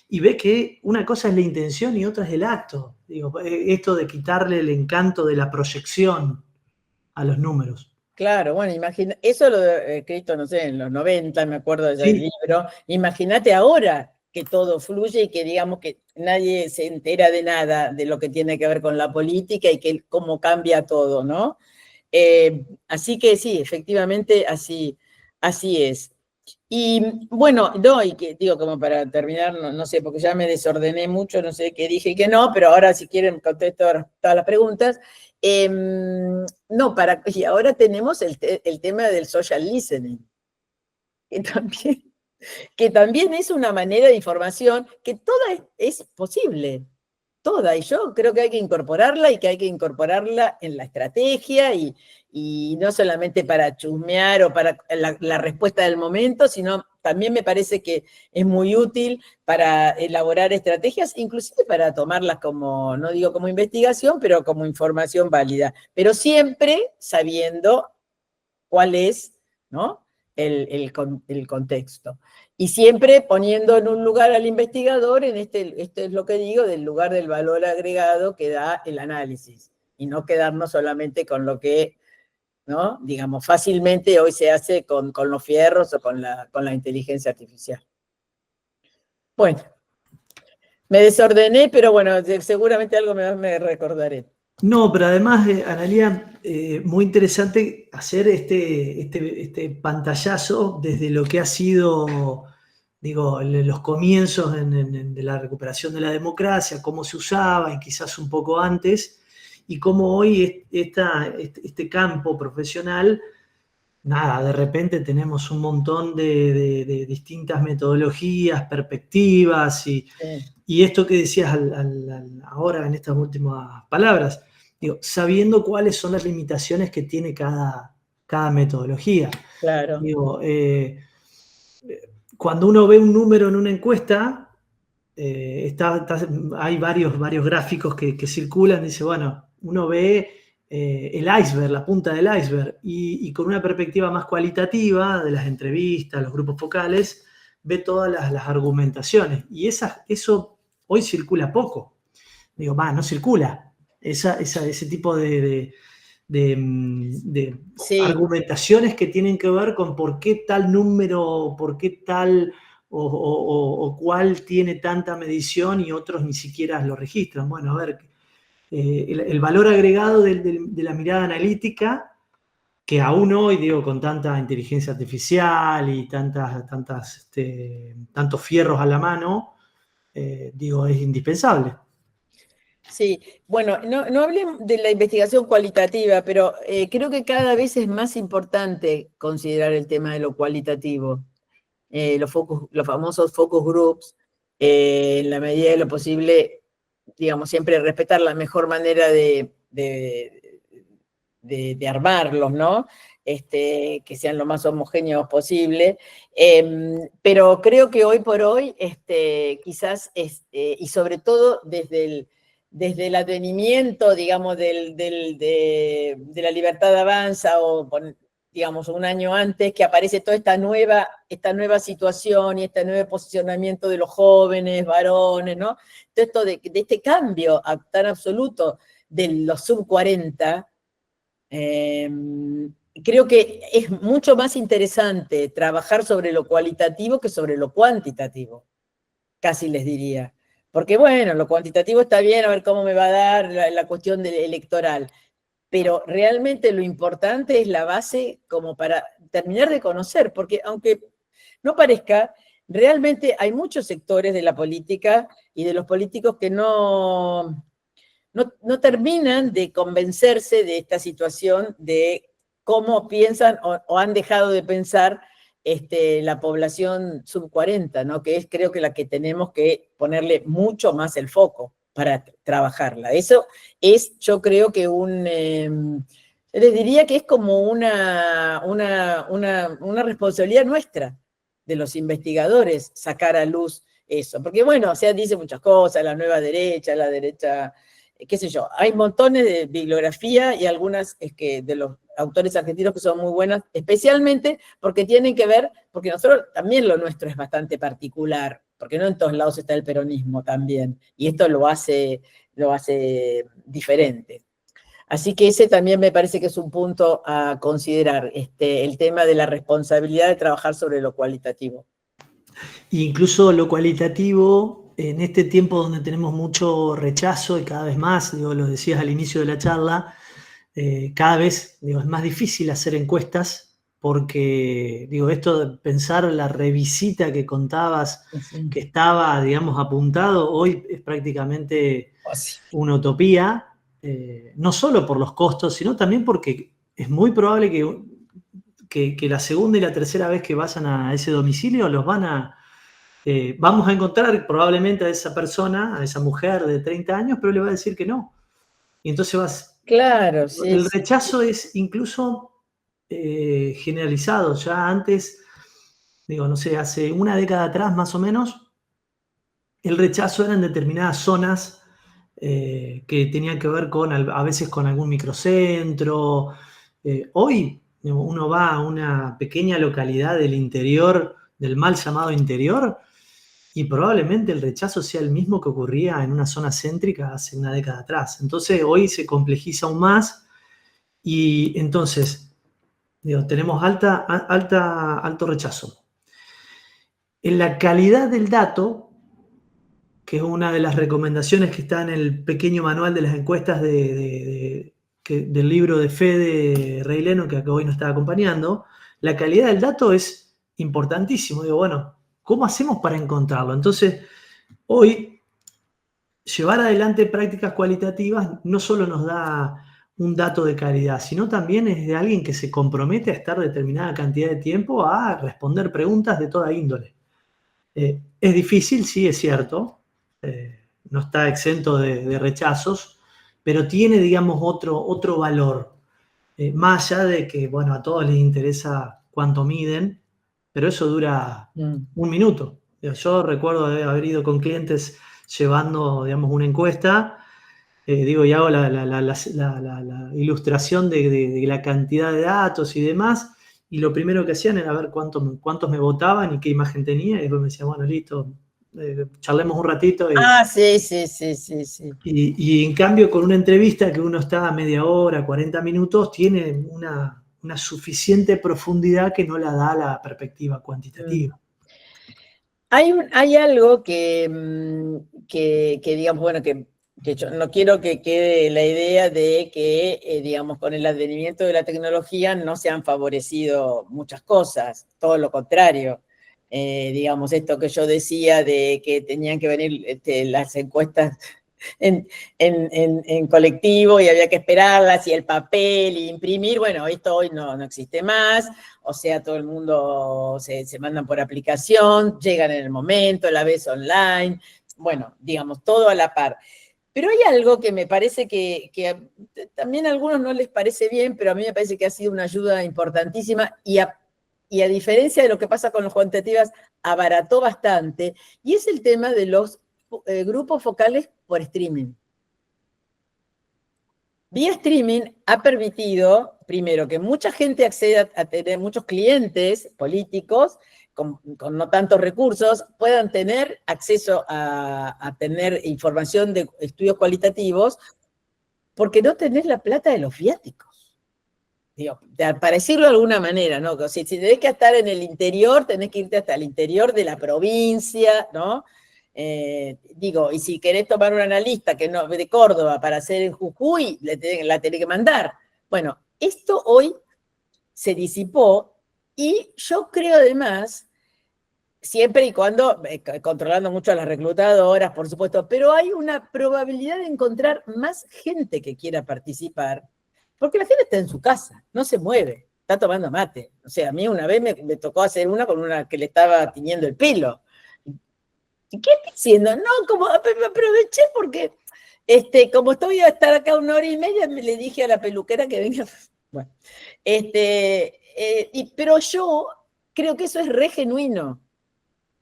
y ve que una cosa es la intención y otra es el acto. Digo, esto de quitarle el encanto de la proyección a los números. claro, bueno, imagina, eso lo he escrito, no sé, en los 90, me acuerdo del Sí, libro. Imagínate ahora que todo fluye y que digamos que nadie se entera de nada de lo que tiene que ver con la política y que cómo cambia todo, ¿no? Así que sí, efectivamente, así es. Y bueno, no, y que digo, como para terminar, no sé, porque ya me desordené mucho, no sé qué dije y qué no, pero ahora si quieren contesto todas las preguntas. No, y ahora tenemos el tema del social listening, que también, que también es una manera de información que toda es posible, toda, y yo creo que hay que incorporarla y que hay que incorporarla en la estrategia y no solamente para chusmear o para la respuesta del momento, sino también me parece que es muy útil para elaborar estrategias, inclusive para tomarlas como, no digo como investigación, pero como información válida, pero siempre sabiendo cuál es, ¿no? El contexto. Y siempre poniendo en un lugar al investigador, esto es lo que digo, del lugar del valor agregado que da el análisis, y no quedarnos solamente con lo que, ¿no? Digamos, fácilmente hoy se hace con los fierros o con la inteligencia artificial. Bueno, me desordené, pero bueno, seguramente algo me recordaré. no, pero además, Analía, muy interesante hacer este pantallazo desde lo que ha sido, digo, los comienzos de la recuperación de la democracia, cómo se usaba y quizás un poco antes, y cómo hoy este campo profesional, nada, de repente tenemos un montón de distintas metodologías, perspectivas y esto que decías ahora en estas últimas palabras, digo, sabiendo cuáles son las limitaciones que tiene cada metodología. Claro. Digo, cuando uno ve un número en una encuesta, hay varios gráficos que circulan, dice, bueno, uno ve el iceberg, la punta del iceberg, y con una perspectiva más cualitativa de las entrevistas, los grupos focales, ve todas las argumentaciones. Y eso hoy circula poco. Digo, no circula. Ese tipo de Sí, argumentaciones que tienen que ver con por qué tal número, por qué tal o cuál tiene tanta medición y otros ni siquiera lo registran. Bueno, a ver, el valor agregado de la mirada analítica que aún hoy, digo, con tanta inteligencia artificial y tantos fierros a la mano, digo, es indispensable. Sí, bueno, no hablé de la investigación cualitativa, pero creo que cada vez es más importante considerar el tema de lo cualitativo. Los famosos focus groups, en la medida de lo posible, digamos, siempre respetar la mejor manera de armarlos, ¿no? Que sean lo más homogéneos posible. Pero creo que hoy por hoy, quizás, y sobre todo desde el advenimiento, digamos, de la libertad avanza, o digamos, un año antes, que aparece toda esta nueva situación y este nuevo posicionamiento de los jóvenes, varones, ¿no? Todo esto de este cambio tan absoluto de los sub 40, creo que es mucho más interesante trabajar sobre lo cualitativo que sobre lo cuantitativo, casi les diría. Porque bueno, lo cuantitativo está bien, a ver cómo me va a dar la cuestión electoral, pero realmente lo importante es la base como para terminar de conocer, porque aunque no parezca, realmente hay muchos sectores de la política y de los políticos que no terminan de convencerse de esta situación, de cómo piensan o han dejado de pensar la población sub 40, ¿no? Que es, creo que, la que tenemos que ponerle mucho más el foco para trabajarla. Eso es, yo creo que les diría que es como una responsabilidad nuestra, de los investigadores, sacar a luz eso. Porque bueno, o sea, dice muchas cosas, la nueva derecha, la derecha, qué sé yo, hay montones de bibliografía y algunas de los autores argentinos que son muy buenas, especialmente porque tienen que ver, porque nosotros también lo nuestro es bastante particular, porque no en todos lados está el peronismo también, y esto lo hace diferente. Así que ese también me parece que es un punto a considerar, el tema de la responsabilidad de trabajar sobre lo cualitativo. Incluso lo cualitativo, en este tiempo donde tenemos mucho rechazo y cada vez más, digo, lo decías al inicio de la charla, cada vez, digo, es más difícil hacer encuestas porque, digo, esto de pensar la revisita que contabas Sí. que estaba, digamos, apuntado, hoy es prácticamente una utopía, no solo por los costos, sino también porque es muy probable que la segunda y la tercera vez que vayan a ese domicilio vamos a encontrar probablemente a esa persona, a esa mujer de 30 años, pero le va a decir que no. Y entonces Claro, sí, el sí. rechazo es incluso generalizado. Ya antes, digo, no sé, hace una década atrás más o menos, el rechazo era en determinadas zonas que tenían que ver a veces con algún microcentro. Hoy uno va a una pequeña localidad del interior, del mal llamado interior, y probablemente el rechazo sea el mismo que ocurría en una zona céntrica hace una década atrás. Entonces hoy se complejiza aún más y entonces, digo, tenemos alto rechazo. En la calidad del dato, que es una de las recomendaciones que está en el pequeño manual de las encuestas del libro de Fede Reileno, que hoy nos está acompañando, la calidad del dato es importantísimo. Digo, bueno, ¿cómo hacemos para encontrarlo? Entonces, hoy, llevar adelante prácticas cualitativas no solo nos da un dato de calidad, sino también es de alguien que se compromete a estar determinada cantidad de tiempo a responder preguntas de toda índole. Es difícil, sí, es cierto, no está exento de rechazos, pero tiene, digamos, otro valor, más allá de que, bueno, a todos les interesa cuánto miden, pero eso dura un minuto. Yo recuerdo haber ido con clientes llevando, digamos, una encuesta, digo, y hago la ilustración de la cantidad de datos y demás, y lo primero que hacían era ver cuántos me votaban y qué imagen tenía, y después me decían, bueno, listo, charlemos un ratito. Sí, sí, sí, sí, sí. Y en cambio, con una entrevista que uno está a media hora, 40 minutos, tiene una suficiente profundidad que no la da la perspectiva cuantitativa. Hay algo que digamos, bueno, que que yo no quiero que quede la idea de que, digamos, con el advenimiento de la tecnología no se han favorecido muchas cosas, todo lo contrario. Digamos, esto que yo decía de que tenían que venir las encuestas en colectivo y había que esperarlas y el papel y imprimir, bueno, esto hoy no existe más, o sea, todo el mundo se mandan por aplicación, llegan en el momento, la ves online, bueno, digamos, todo a la par. Pero hay algo que me parece que también a algunos no les parece bien, pero a mí me parece que ha sido una ayuda importantísima y a diferencia de lo que pasa con los cuantitativas, abarató bastante, y es el tema de los grupos focales por streaming. Vía streaming ha permitido, primero, que mucha gente acceda a tener, muchos clientes políticos con no tantos recursos, puedan tener acceso a tener información de estudios cualitativos, porque no tenés la plata de los viáticos. Digo, para decirlo de alguna manera, ¿no? Si tenés que estar en el interior, tenés que irte hasta el interior de la provincia, ¿no? Digo, y si querés tomar un analista que no, de Córdoba para hacer en Jujuy, la tenés que mandar. Bueno, esto hoy se disipó y yo creo además, siempre y cuando, controlando mucho a las reclutadoras, por supuesto, pero hay una probabilidad de encontrar más gente que quiera participar, porque la gente está en su casa, no se mueve, está tomando mate. O sea, a mí una vez me tocó hacer una con una que le estaba tiñendo el pelo. ¿Qué estoy haciendo? No, como me aproveché porque, como estoy a estar acá 1 hora y media, le dije a la peluquera que venga. Bueno, pero yo creo que eso es re genuino.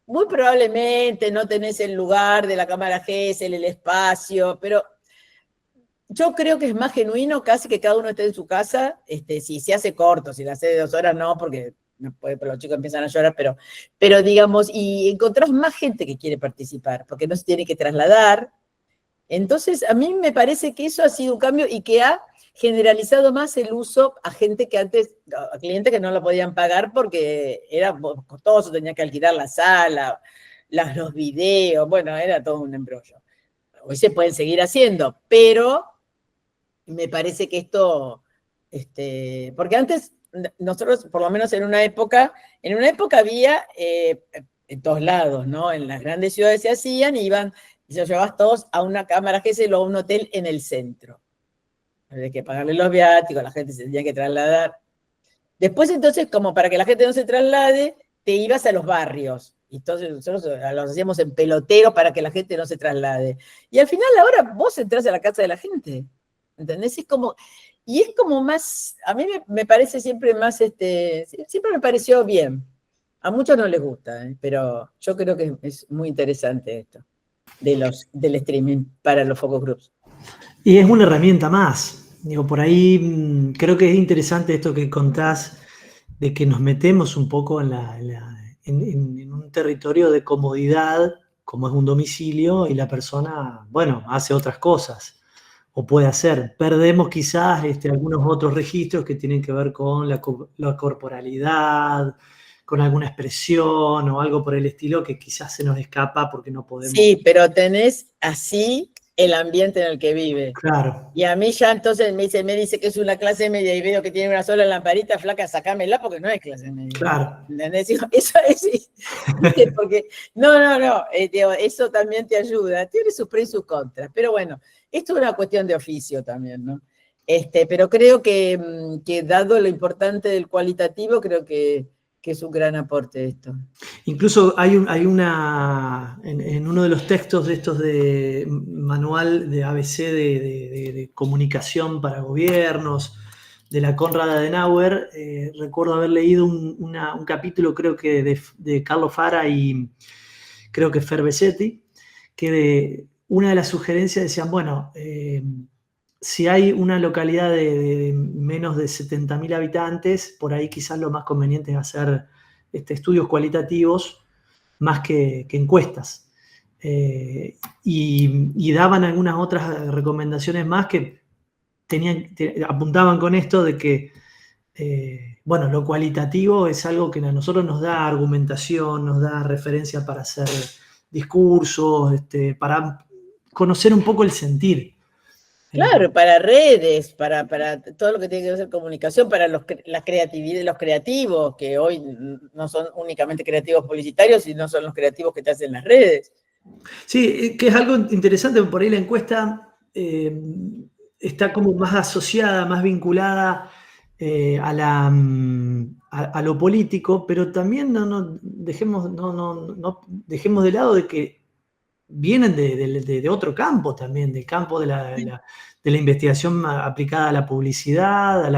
Muy probablemente no tenés el lugar de la cámara Gesell, el espacio, pero yo creo que es más genuino casi que cada uno esté en su casa, si se hace corto, si la hace de 2 horas no, porque no puede, pero los chicos empiezan a llorar, pero digamos, y encontrás más gente que quiere participar, porque no se tiene que trasladar. Entonces, a mí me parece que eso ha sido un cambio y que ha generalizado más el uso a gente que antes, a clientes que no lo podían pagar porque era costoso, tenía que alquilar la sala, los videos, bueno, era todo un embrollo. Hoy se pueden seguir haciendo, pero me parece que esto, porque antes nosotros, por lo menos en una época había en todos lados, ¿no? En las grandes ciudades se hacían, iban, y se llevabas todos a una cámara Gesell o a un hotel en el centro. Había que pagarle los viáticos, la gente se tenía que trasladar. Después, entonces, como para que la gente no se traslade, te ibas a los barrios. Y entonces nosotros los hacíamos en pelotero para que la gente no se traslade. Y al final, ahora vos entrás a la casa de la gente. ¿Entendés? Es como más, a mí me parece siempre más, siempre me pareció bien. A muchos no les gusta, pero yo creo que es muy interesante esto del streaming para los focus groups. Y es una herramienta más. Digo, por ahí creo que es interesante esto que contás de que nos metemos un poco en un territorio de comodidad, como es un domicilio, y la persona, bueno, hace otras cosas, o puede hacer. Perdemos quizás algunos otros registros que tienen que ver con la corporalidad, con alguna expresión o algo por el estilo que quizás se nos escapa porque no podemos. Sí, pero tenés así el ambiente en el que vive. Claro. Y a mí ya entonces me dice que es una clase media y veo que tiene una sola lamparita, flaca, sacámela porque no es clase media. Claro. ¿Entendés? Eso es, porque, no, eso también te ayuda, tiene sus pros y sus contras, pero bueno, esto es una cuestión de oficio también, ¿no? Pero creo que dado lo importante del cualitativo, creo que es un gran aporte esto. Incluso hay una, en uno de los textos de estos de manual de ABC de comunicación para gobiernos, de la Konrad Adenauer, recuerdo haber leído un capítulo, creo que de Carlo Fara y creo que Fer Besetti, que una de las sugerencias decían, bueno, si hay una localidad de menos de 70.000 habitantes, por ahí quizás lo más conveniente es hacer estudios cualitativos más que encuestas. Y daban algunas otras recomendaciones más que apuntaban con esto de que, bueno, lo cualitativo es algo que a nosotros nos da argumentación, nos da referencia para hacer discursos, para conocer un poco el sentir. Claro, para redes, para todo lo que tiene que ver con comunicación, para la creatividad de los creativos, que hoy no son únicamente creativos publicitarios, sino son los creativos que te hacen las redes. Sí, que es algo interesante, por ahí la encuesta está como más asociada, más vinculada a lo político, pero también no dejemos de lado de que vienen de otro campo también, del campo de la investigación aplicada a la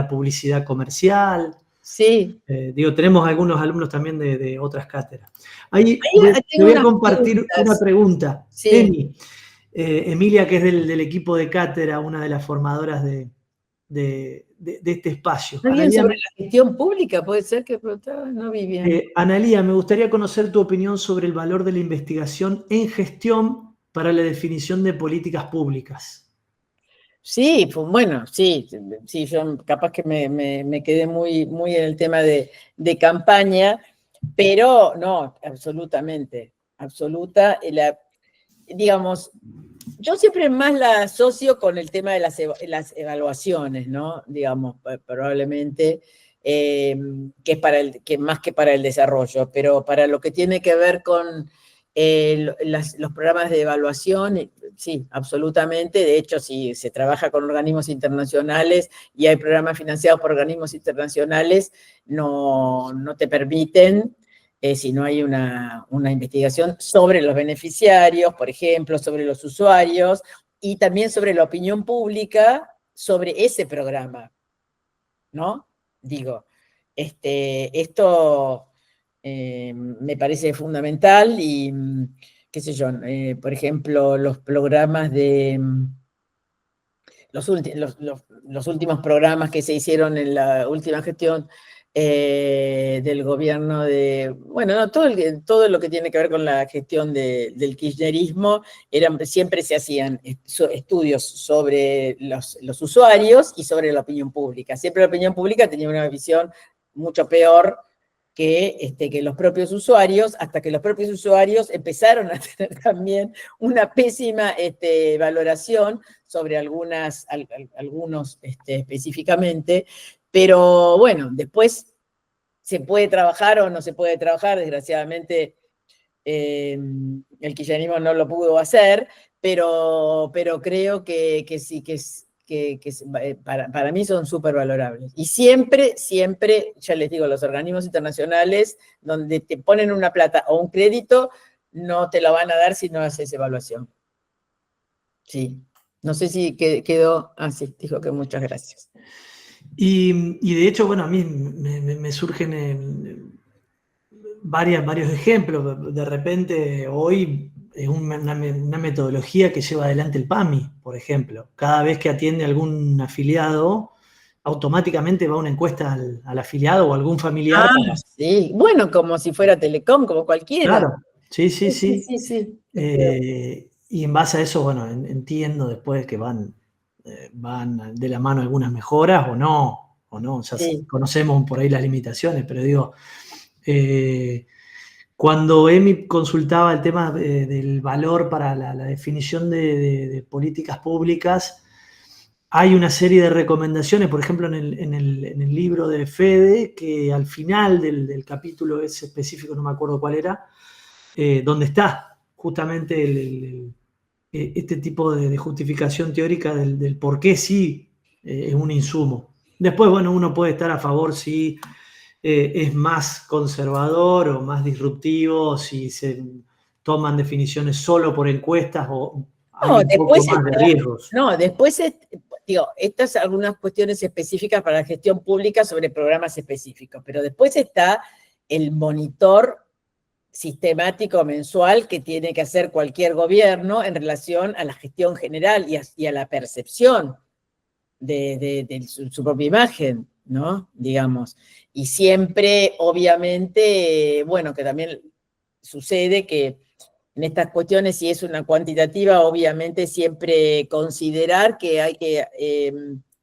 publicidad comercial. Sí. Tenemos algunos alumnos también de otras cátedras. Ahí Ahí te tengo voy a unas compartir preguntas. una pregunta. Sí. Emilia, que es del equipo de cátedra, una de las formadoras de este espacio. ¿Alguien sobre la gestión pública? Puede ser que preguntaba, no vi bien. Analía, me gustaría conocer tu opinión sobre el valor de la investigación en gestión para la definición de políticas públicas. Sí, pues bueno, sí, yo capaz que me quedé muy en el tema de campaña, pero no, absolutamente, digamos, yo siempre más la asocio con el tema de las evaluaciones, ¿no? Digamos, probablemente, que más que para el desarrollo, pero para lo que tiene que ver con los programas de evaluación, sí, absolutamente. De hecho, si se trabaja con organismos internacionales y hay programas financiados por organismos internacionales, no te permiten, si no hay una investigación sobre los beneficiarios, por ejemplo, sobre los usuarios, y también sobre la opinión pública sobre ese programa, ¿no? Digo, esto me parece fundamental y, qué sé yo, por ejemplo, los programas de... Los últimos programas que se hicieron en la última gestión del gobierno bueno, no, todo lo que tiene que ver con la gestión del kirchnerismo, siempre se hacían estudios sobre los usuarios y sobre la opinión pública. Siempre la opinión pública tenía una visión mucho peor que los propios usuarios, hasta que los propios usuarios empezaron a tener también una pésima valoración sobre algunos específicamente, pero bueno, después se puede trabajar o no se puede trabajar, desgraciadamente el kirchnerismo no lo pudo hacer, pero creo que sí, para mí son súper valorables. Y siempre, ya les digo, los organismos internacionales, donde te ponen una plata o un crédito, no te lo van a dar si no haces evaluación. Sí. No sé si quedó... sí, dijo que muchas gracias. Y de hecho, bueno, a mí me surgen varios ejemplos. De repente, hoy es una metodología que lleva adelante el PAMI, por ejemplo. Cada vez que atiende algún afiliado, automáticamente va una encuesta al afiliado o algún familiar. Sí, bueno, como si fuera Telecom, como cualquiera. Claro, sí. Sí. Y en base a eso, bueno, entiendo después que van de la mano algunas mejoras o no. Ya conocemos por ahí las limitaciones, pero digo, cuando Emi consultaba el tema del valor para la definición de políticas públicas, hay una serie de recomendaciones, por ejemplo, en el libro de Fede, que al final del capítulo ese específico, no me acuerdo cuál era, donde está justamente este tipo de justificación teórica del por qué sí es un insumo. Después, bueno, uno puede estar a favor si es más conservador o más disruptivo, si se toman definiciones solo por encuestas o hay un poco más de riesgos. No, después, digo, estas son algunas cuestiones específicas para la gestión pública sobre programas específicos, pero después está el monitor sistemático mensual que tiene que hacer cualquier gobierno en relación a la gestión general y a la percepción de su propia imagen, ¿no? Digamos. Y siempre, obviamente, bueno, que también sucede que en estas cuestiones, si es una cuantitativa, obviamente siempre considerar que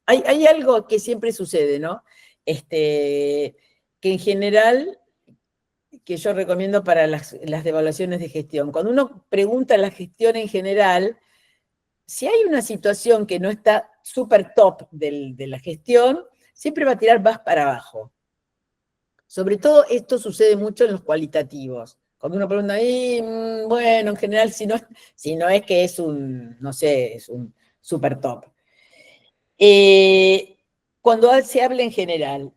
hay algo que siempre sucede, ¿no? Que en general, que yo recomiendo para las evaluaciones de gestión. Cuando uno pregunta la gestión en general, si hay una situación que no está súper top de la gestión, siempre va a tirar más para abajo. Sobre todo esto sucede mucho en los cualitativos. Cuando uno pregunta, bueno, en general, si no es que es un, no sé, es un super top. Cuando se habla en general.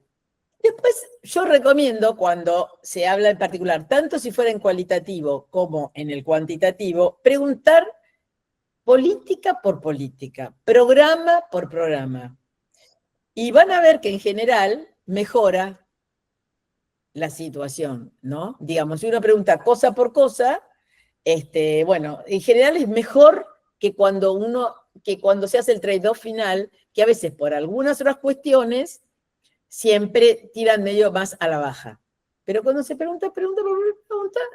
Después, yo recomiendo cuando se habla en particular, tanto si fuera en cualitativo como en el cuantitativo, preguntar política por política, programa por programa. Y van a ver que en general mejora la situación, ¿no? Digamos, si uno pregunta cosa por cosa, bueno, en general es mejor que cuando se hace el trade-off final, que a veces por algunas otras cuestiones siempre tiran medio más a la baja. Pero cuando se pregunta,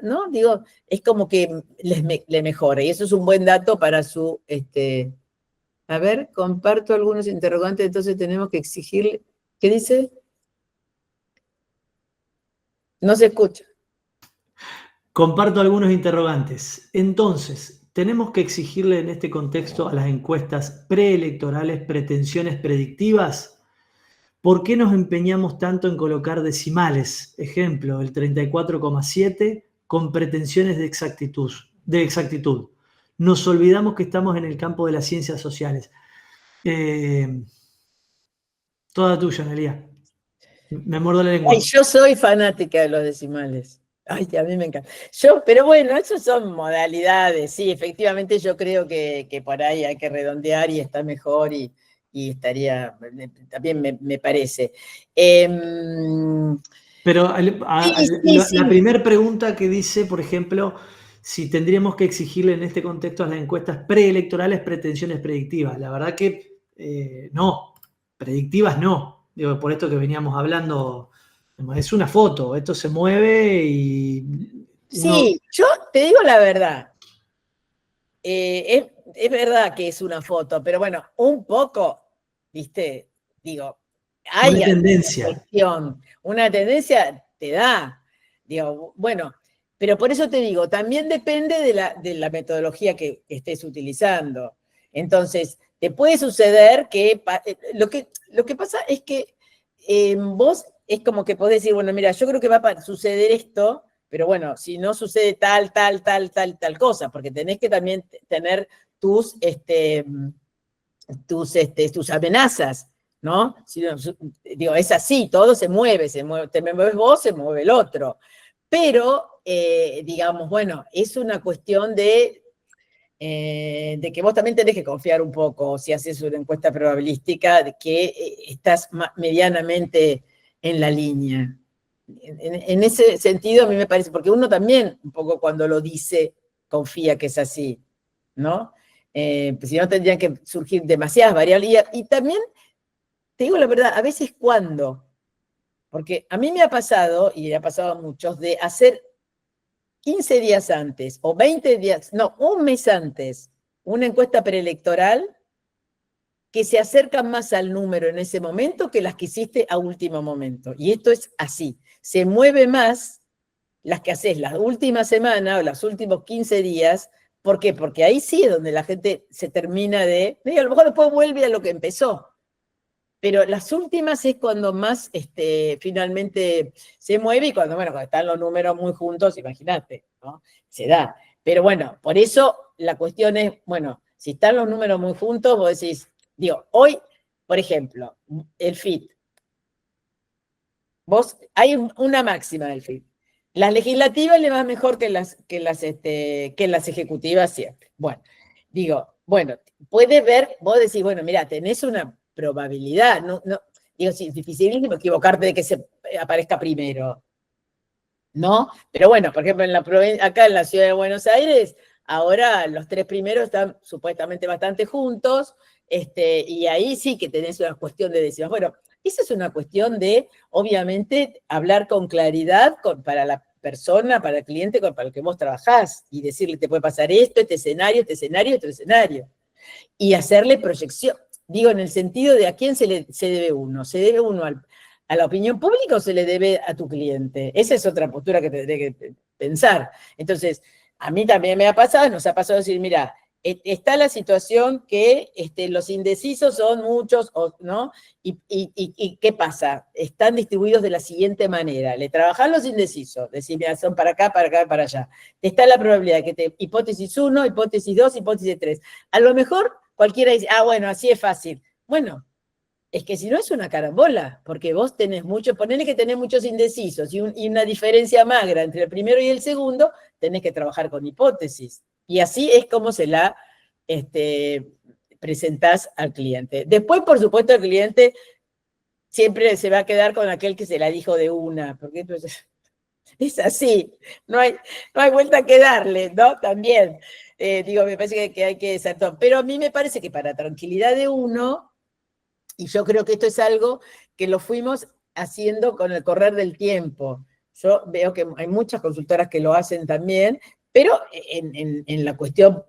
¿no? Digo, es como que le mejora. Y eso es un buen dato para su, a ver, comparto algunos interrogantes, entonces tenemos que exigirle, ¿qué dice? No se escucha. Comparto algunos interrogantes. Entonces, tenemos que exigirle en este contexto a las encuestas preelectorales pretensiones predictivas. ¿Por qué nos empeñamos tanto en colocar decimales? Ejemplo, el 34,7 con pretensiones de exactitud. Nos olvidamos que estamos en el campo de las ciencias sociales. Toda tuya, Nelia. Me muerdo la lengua. Ay, yo soy fanática de los decimales. Ay, a mí me encanta. Pero bueno, eso son modalidades. Sí, efectivamente yo creo que por ahí hay que redondear y está mejor y estaría, también me parece. Pero Sí. la primera pregunta que dice, por ejemplo, si tendríamos que exigirle en este contexto a las encuestas preelectorales pretensiones predictivas. La verdad que no, predictivas no. Digo, por esto que veníamos hablando, es una foto, esto se mueve y uno... Sí, yo te digo la verdad. Es verdad que es una foto, pero bueno, un poco, ¿viste? Digo, Una hay tendencia. una tendencia te da. Digo, bueno, pero por eso te digo, también depende de la metodología que estés utilizando. Entonces, te puede suceder que lo que pasa es que vos es como que podés decir, bueno, mira, yo creo que va a suceder esto, pero bueno, si no sucede tal cosa, porque tenés que también tener tus amenazas, ¿no? Si no, digo, es así, todo se mueve, te mueves vos, se mueve el otro. Pero, digamos, bueno, es una cuestión de que vos también tenés que confiar un poco, si haces una encuesta probabilística, de que estás medianamente en la línea. En ese sentido, a mí me parece, porque uno también, un poco cuando lo dice, confía que es así, ¿no? Pues si no, tendrían que surgir demasiadas variables. Y también, te digo la verdad, a veces cuando, porque a mí me ha pasado, y le ha pasado a muchos, de hacer 15 días antes, o 20 días, no, un mes antes, una encuesta preelectoral que se acercan más al número en ese momento que las que hiciste a último momento. Y esto es así. Se mueve más las que haces la última semana o los últimos 15 días. ¿Por qué? Porque ahí sí es donde la gente se termina a lo mejor después vuelve a lo que empezó. Pero las últimas es cuando más finalmente se mueve y cuando están los números muy juntos, imagínate, ¿no? Se da. Pero bueno, por eso la cuestión es, bueno, si están los números muy juntos, vos decís, digo, hoy, por ejemplo, el FIT, hay una máxima del FIT. Las legislativas le va mejor que las ejecutivas siempre. Bueno, digo, bueno, puedes ver, vos decís, bueno, mira, tenés una probabilidad, digo, sí, es dificilísimo equivocarte de que se aparezca primero, ¿no? Pero bueno, por ejemplo, acá en la ciudad de Buenos Aires, ahora los tres primeros están supuestamente bastante juntos, y ahí sí que tenés una cuestión de décimas. Bueno, esa es una cuestión de, obviamente, hablar con claridad para la persona, para el cliente, para el que vos trabajás, y decirle, te puede pasar esto, este escenario, este escenario, este escenario. Y hacerle proyección. Digo, en el sentido de a quién se debe uno. ¿Se debe uno a la opinión pública o se le debe a tu cliente? Esa es otra postura que tendré que pensar. Entonces, a mí también me ha pasado, nos ha pasado decir, mira, está la situación que los indecisos son muchos, ¿no? Y ¿qué pasa? Están distribuidos de la siguiente manera. Le trabajan los indecisos, decir, mira, son para acá, para allá. Está la probabilidad que hipótesis 1, hipótesis 2, hipótesis 3. A lo mejor cualquiera dice, bueno, así es fácil. Bueno, es que si no es una carambola, porque vos tenés ponele que tenés muchos indecisos y una diferencia magra entre el primero y el segundo, tenés que trabajar con hipótesis. Y así es como se la presentás al cliente. Después, por supuesto, el cliente siempre se va a quedar con aquel que se la dijo de una, porque entonces, es así, no hay vuelta que darle, ¿no? También, me parece que hay que ser todo. Pero a mí me parece que para tranquilidad de uno, y yo creo que esto es algo que lo fuimos haciendo con el correr del tiempo. Yo veo que hay muchas consultoras que lo hacen también, pero en la cuestión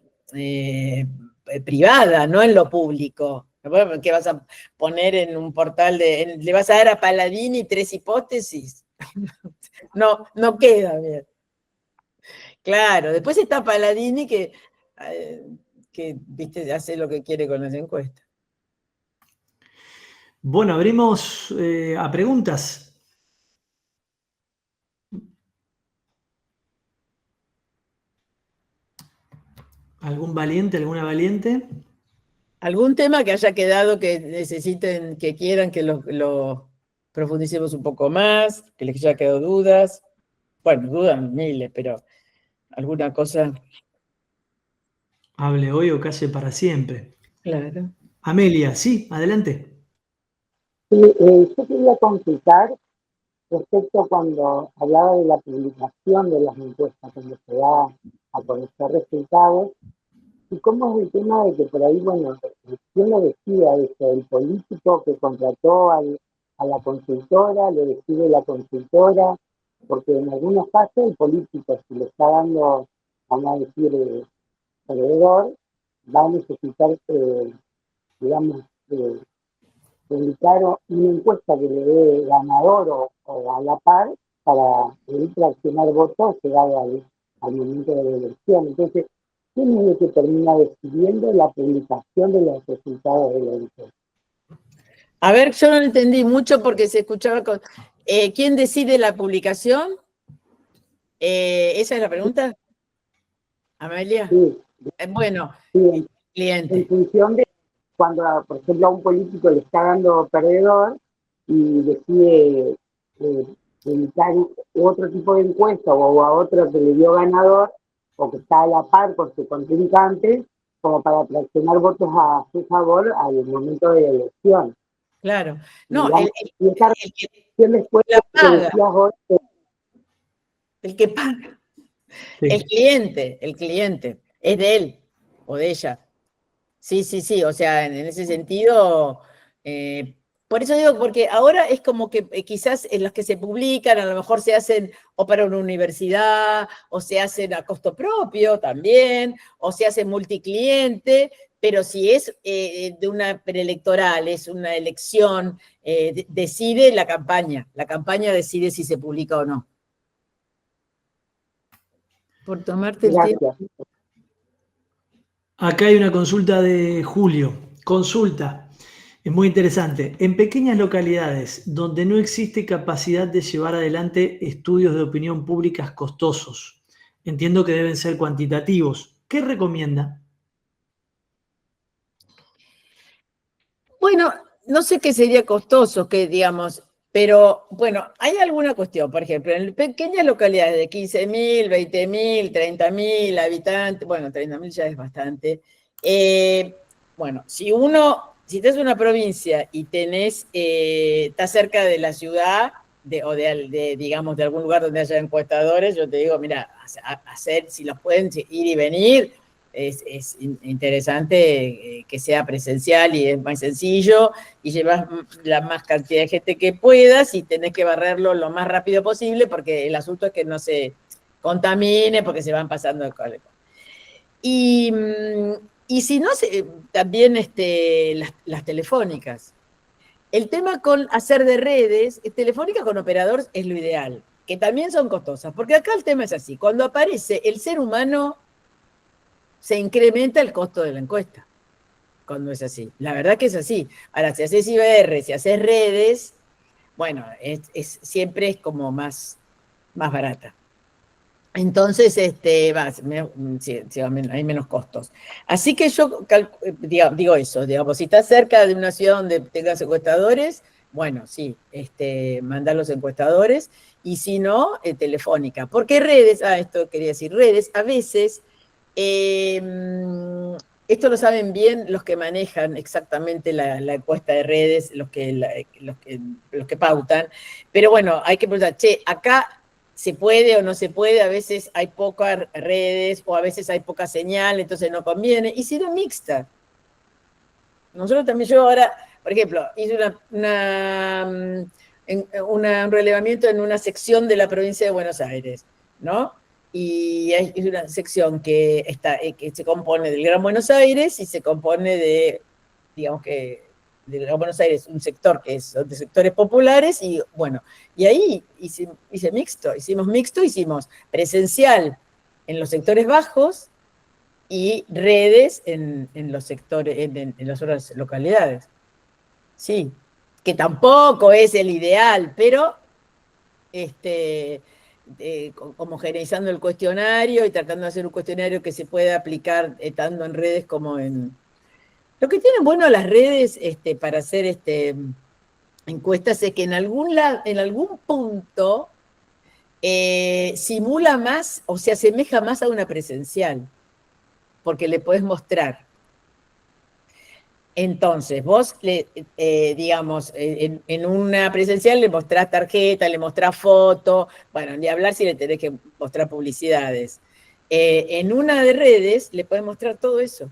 privada, no en lo público. ¿Qué vas a poner en un portal le vas a dar a Palladini 3 hipótesis? No queda bien. Claro, después está Palladini que viste, hace lo que quiere con las encuestas. Bueno, abrimos a preguntas. ¿Algún valiente, alguna valiente? ¿Algún tema que haya quedado que necesiten, que quieran que lo profundicemos un poco más, que les haya quedado dudas? Bueno, dudas miles, pero alguna cosa. Hable hoy o calle para siempre. Claro. Amelia, sí, adelante. Sí, yo quería consultar respecto cuando hablaba de la publicación de las encuestas, cuando se da a conocer resultados, y cómo es el tema de que por ahí, bueno, ¿quién lo decía eso? ¿El político que contrató a la consultora, lo decide la consultora? Porque en algunos casos el político, si le está dando, vamos a decir, proveedor, va a necesitar, digamos, publicar una encuesta que le dé ganador o a la par para poder traccionar votos llegado al momento de la elección. Entonces, ¿quién es el que termina decidiendo la publicación de los resultados de la encuesta? A ver, yo no lo entendí mucho porque se escuchaba con... ¿Quién decide la publicación? ¿Esa es la pregunta? Amelia. Sí, Bueno, sí, cliente. en función de cuando, por ejemplo, a un político le está dando perdedor y decide publicar otro tipo de encuesta o a otro que le dio ganador o que está a la par con su contrincante, como para traccionar votos a su favor al momento de la elección. Claro. No, Digamos, y esa reflexión después la que paga, decías vos, el que paga. Sí. El cliente, es de él o de ella. Sí, o sea, en ese sentido, por eso digo, porque ahora es como que quizás en los que se publican a lo mejor se hacen o para una universidad, o se hacen a costo propio también, o se hacen multicliente, pero si es de una preelectoral, es una elección, decide la campaña decide si se publica o no. Por tomarte el tiempo. gracias. Acá hay una consulta de Julio. Consulta. Es muy interesante. En pequeñas localidades donde no existe capacidad de llevar adelante estudios de opinión públicas costosos, entiendo que deben ser cuantitativos. ¿Qué recomienda? Bueno, no sé qué sería costoso, que digamos, pero bueno, hay alguna cuestión, por ejemplo, en pequeñas localidades de 15.000, 20.000, 30.000 habitantes, bueno, 30.000 ya es bastante. Bueno, si estás en una provincia y estás cerca de la ciudad, digamos, de algún lugar donde haya encuestadores, yo te digo, mira, si los pueden ir y venir, es interesante que sea presencial y es más sencillo y llevas la más cantidad de gente que puedas y tenés que barrerlo lo más rápido posible porque el asunto es que no se contamine porque se van pasando de cosas. Y si no, también las telefónicas. El tema con hacer de redes, telefónica con operador es lo ideal, que también son costosas, porque acá el tema es así, cuando aparece el ser humano se incrementa el costo de la encuesta, cuando es así. La verdad que es así. Ahora, si haces IBR, si haces redes, bueno, siempre es como más barata. Entonces, hay menos costos. Así que yo digo eso, digamos, si estás cerca de una ciudad donde tengas encuestadores, bueno, sí, mandar los encuestadores, y si no, telefónica. Porque redes, esto quería decir, redes, a veces, esto lo saben bien los que manejan exactamente la encuesta de redes, los que pautan, pero bueno, hay que preguntar, che, acá se puede o no se puede, a veces hay pocas redes o a veces hay poca señal, entonces no conviene, y si no mixta. Nosotros también, yo ahora, por ejemplo, hice un relevamiento en una sección de la provincia de Buenos Aires, ¿no? Y es una sección que se compone del Gran Buenos Aires y se compone de, digamos que, del Gran Buenos Aires, un sector que es de sectores populares, y bueno, y ahí hicimos mixto, hicimos presencial en los sectores bajos y redes en los sectores, en las otras localidades. Sí, que tampoco es el ideal, pero homogeneizando el cuestionario y tratando de hacer un cuestionario que se pueda aplicar tanto en redes como en... Lo que tienen bueno las redes para hacer encuestas es que en algún punto simula más o se asemeja más a una presencial, porque le podés mostrar. Entonces, vos, digamos, en una presencial le mostrás tarjeta, le mostrás foto, bueno, ni hablar si le tenés que mostrar publicidades. En una de redes le podés mostrar todo eso.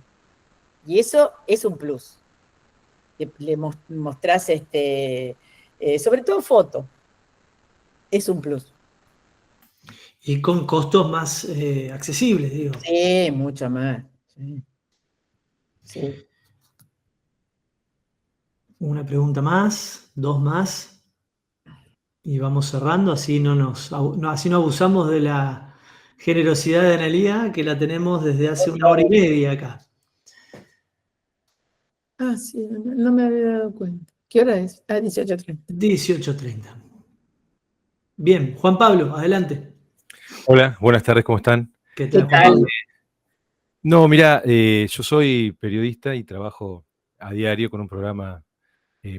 Y eso es un plus. Le mostrás, sobre todo foto. Es un plus. Y con costos más accesibles, digo. Sí, mucho más. Sí. Sí. Una pregunta más, dos más, y vamos cerrando, así así no abusamos de la generosidad de Analía, que la tenemos desde hace 1 hora y media acá. Sí, no me había dado cuenta. ¿Qué hora es? 18:30. 18:30. Bien, Juan Pablo, adelante. Hola, buenas tardes, ¿cómo están? ¿Qué tal, Juan Pablo? No, mira, yo soy periodista y trabajo a diario con un programa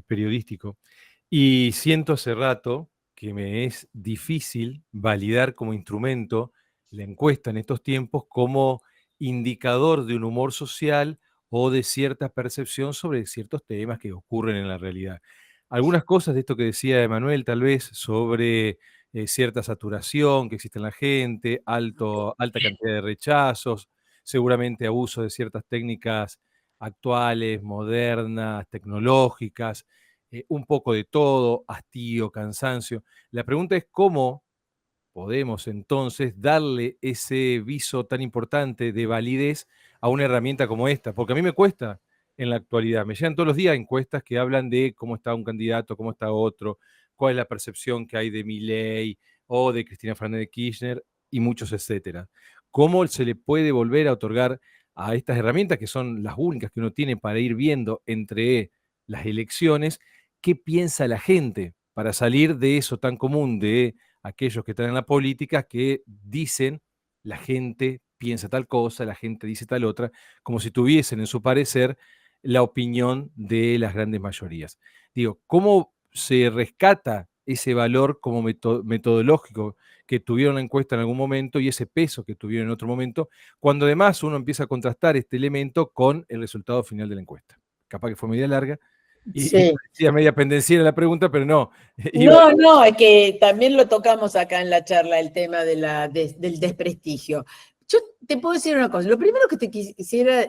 periodístico, y siento hace rato que me es difícil validar como instrumento la encuesta en estos tiempos como indicador de un humor social o de cierta percepción sobre ciertos temas que ocurren en la realidad. Algunas cosas de esto que decía Emanuel, tal vez, sobre cierta saturación que existe en la gente, alta cantidad de rechazos, seguramente abuso de ciertas técnicas actuales, modernas, tecnológicas, un poco de todo, hastío, cansancio. La pregunta es cómo podemos entonces darle ese viso tan importante de validez a una herramienta como esta, porque a mí me cuesta en la actualidad. Me llegan todos los días encuestas que hablan de cómo está un candidato, cómo está otro, cuál es la percepción que hay de Milei o de Cristina Fernández de Kirchner y muchos etcétera. ¿Cómo se le puede volver a otorgar a estas herramientas, que son las únicas que uno tiene para ir viendo entre las elecciones, qué piensa la gente para salir de eso tan común de aquellos que están en la política que dicen la gente piensa tal cosa, la gente dice tal otra, como si tuviesen en su parecer la opinión de las grandes mayorías? Digo, ¿cómo se rescata ese valor como metodológico que tuvieron la encuesta en algún momento y ese peso que tuvieron en otro momento, cuando además uno empieza a contrastar este elemento con el resultado final de la encuesta? Capaz que fue media larga y Sí. parecía media pendenciera la pregunta, pero no. No, es que también lo tocamos acá en la charla, el tema del desprestigio. Yo te puedo decir una cosa. Lo primero que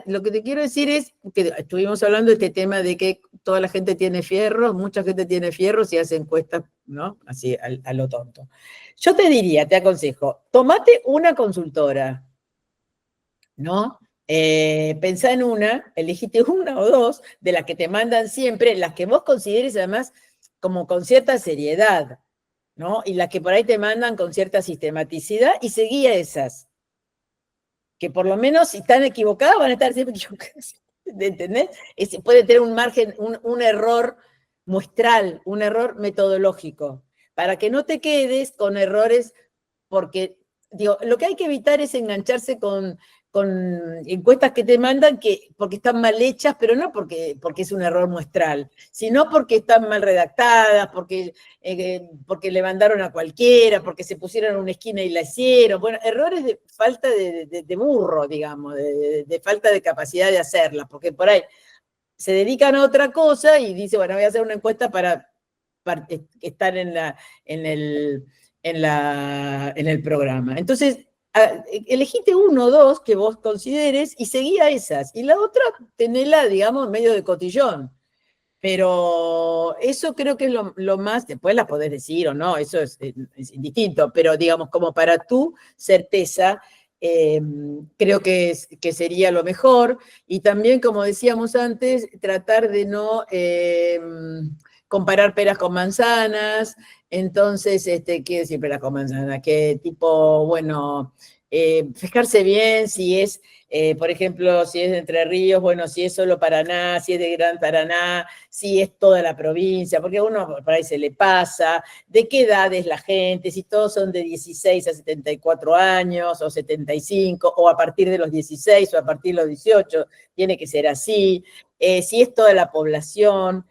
lo que te quiero decir es que estuvimos hablando de este tema de que toda la gente tiene fierros, mucha gente tiene fierros y hace encuestas, ¿no? Así, a lo tonto. Yo te diría, te aconsejo, tomate una consultora, ¿no? Pensá en una, elegiste una o dos de las que te mandan siempre, las que vos consideres además como con cierta seriedad, ¿no? Y las que por ahí te mandan con cierta sistematicidad, y seguí a esas. que por lo menos si están equivocadas van a estar siempre equivocadas, ¿entendés? Puede tener un margen, un error muestral, un error metodológico, para que no te quedes con errores, porque, digo, lo que hay que evitar es engancharse con encuestas que te mandan porque están mal hechas, pero no porque es un error muestral, sino porque están mal redactadas, porque le mandaron a cualquiera, porque se pusieron en una esquina y la hicieron. Bueno, errores de falta de burro, digamos, de falta de capacidad de hacerlas, porque por ahí se dedican a otra cosa y dice, bueno, voy a hacer una encuesta para estar en el programa. Entonces, elegite uno o dos que vos consideres y seguí a esas. Y la otra, tenela, digamos, medio de cotillón. Pero eso creo que es lo más, después las podés decir o no, eso es indistinto, pero digamos, como para tu certeza, creo que sería lo mejor. Y también, como decíamos antes, tratar de no comparar peras con manzanas. Entonces, ¿qué decir peras con manzanas? Que tipo, bueno, fijarse bien si es, por ejemplo, si es de Entre Ríos, bueno, si es solo Paraná, si es de Gran Paraná, si es toda la provincia, porque a uno por ahí se le pasa, de qué edad es la gente, si todos son de 16 a 74 años, o 75, o a partir de los 16, o a partir de los 18, tiene que ser así, si es toda la población.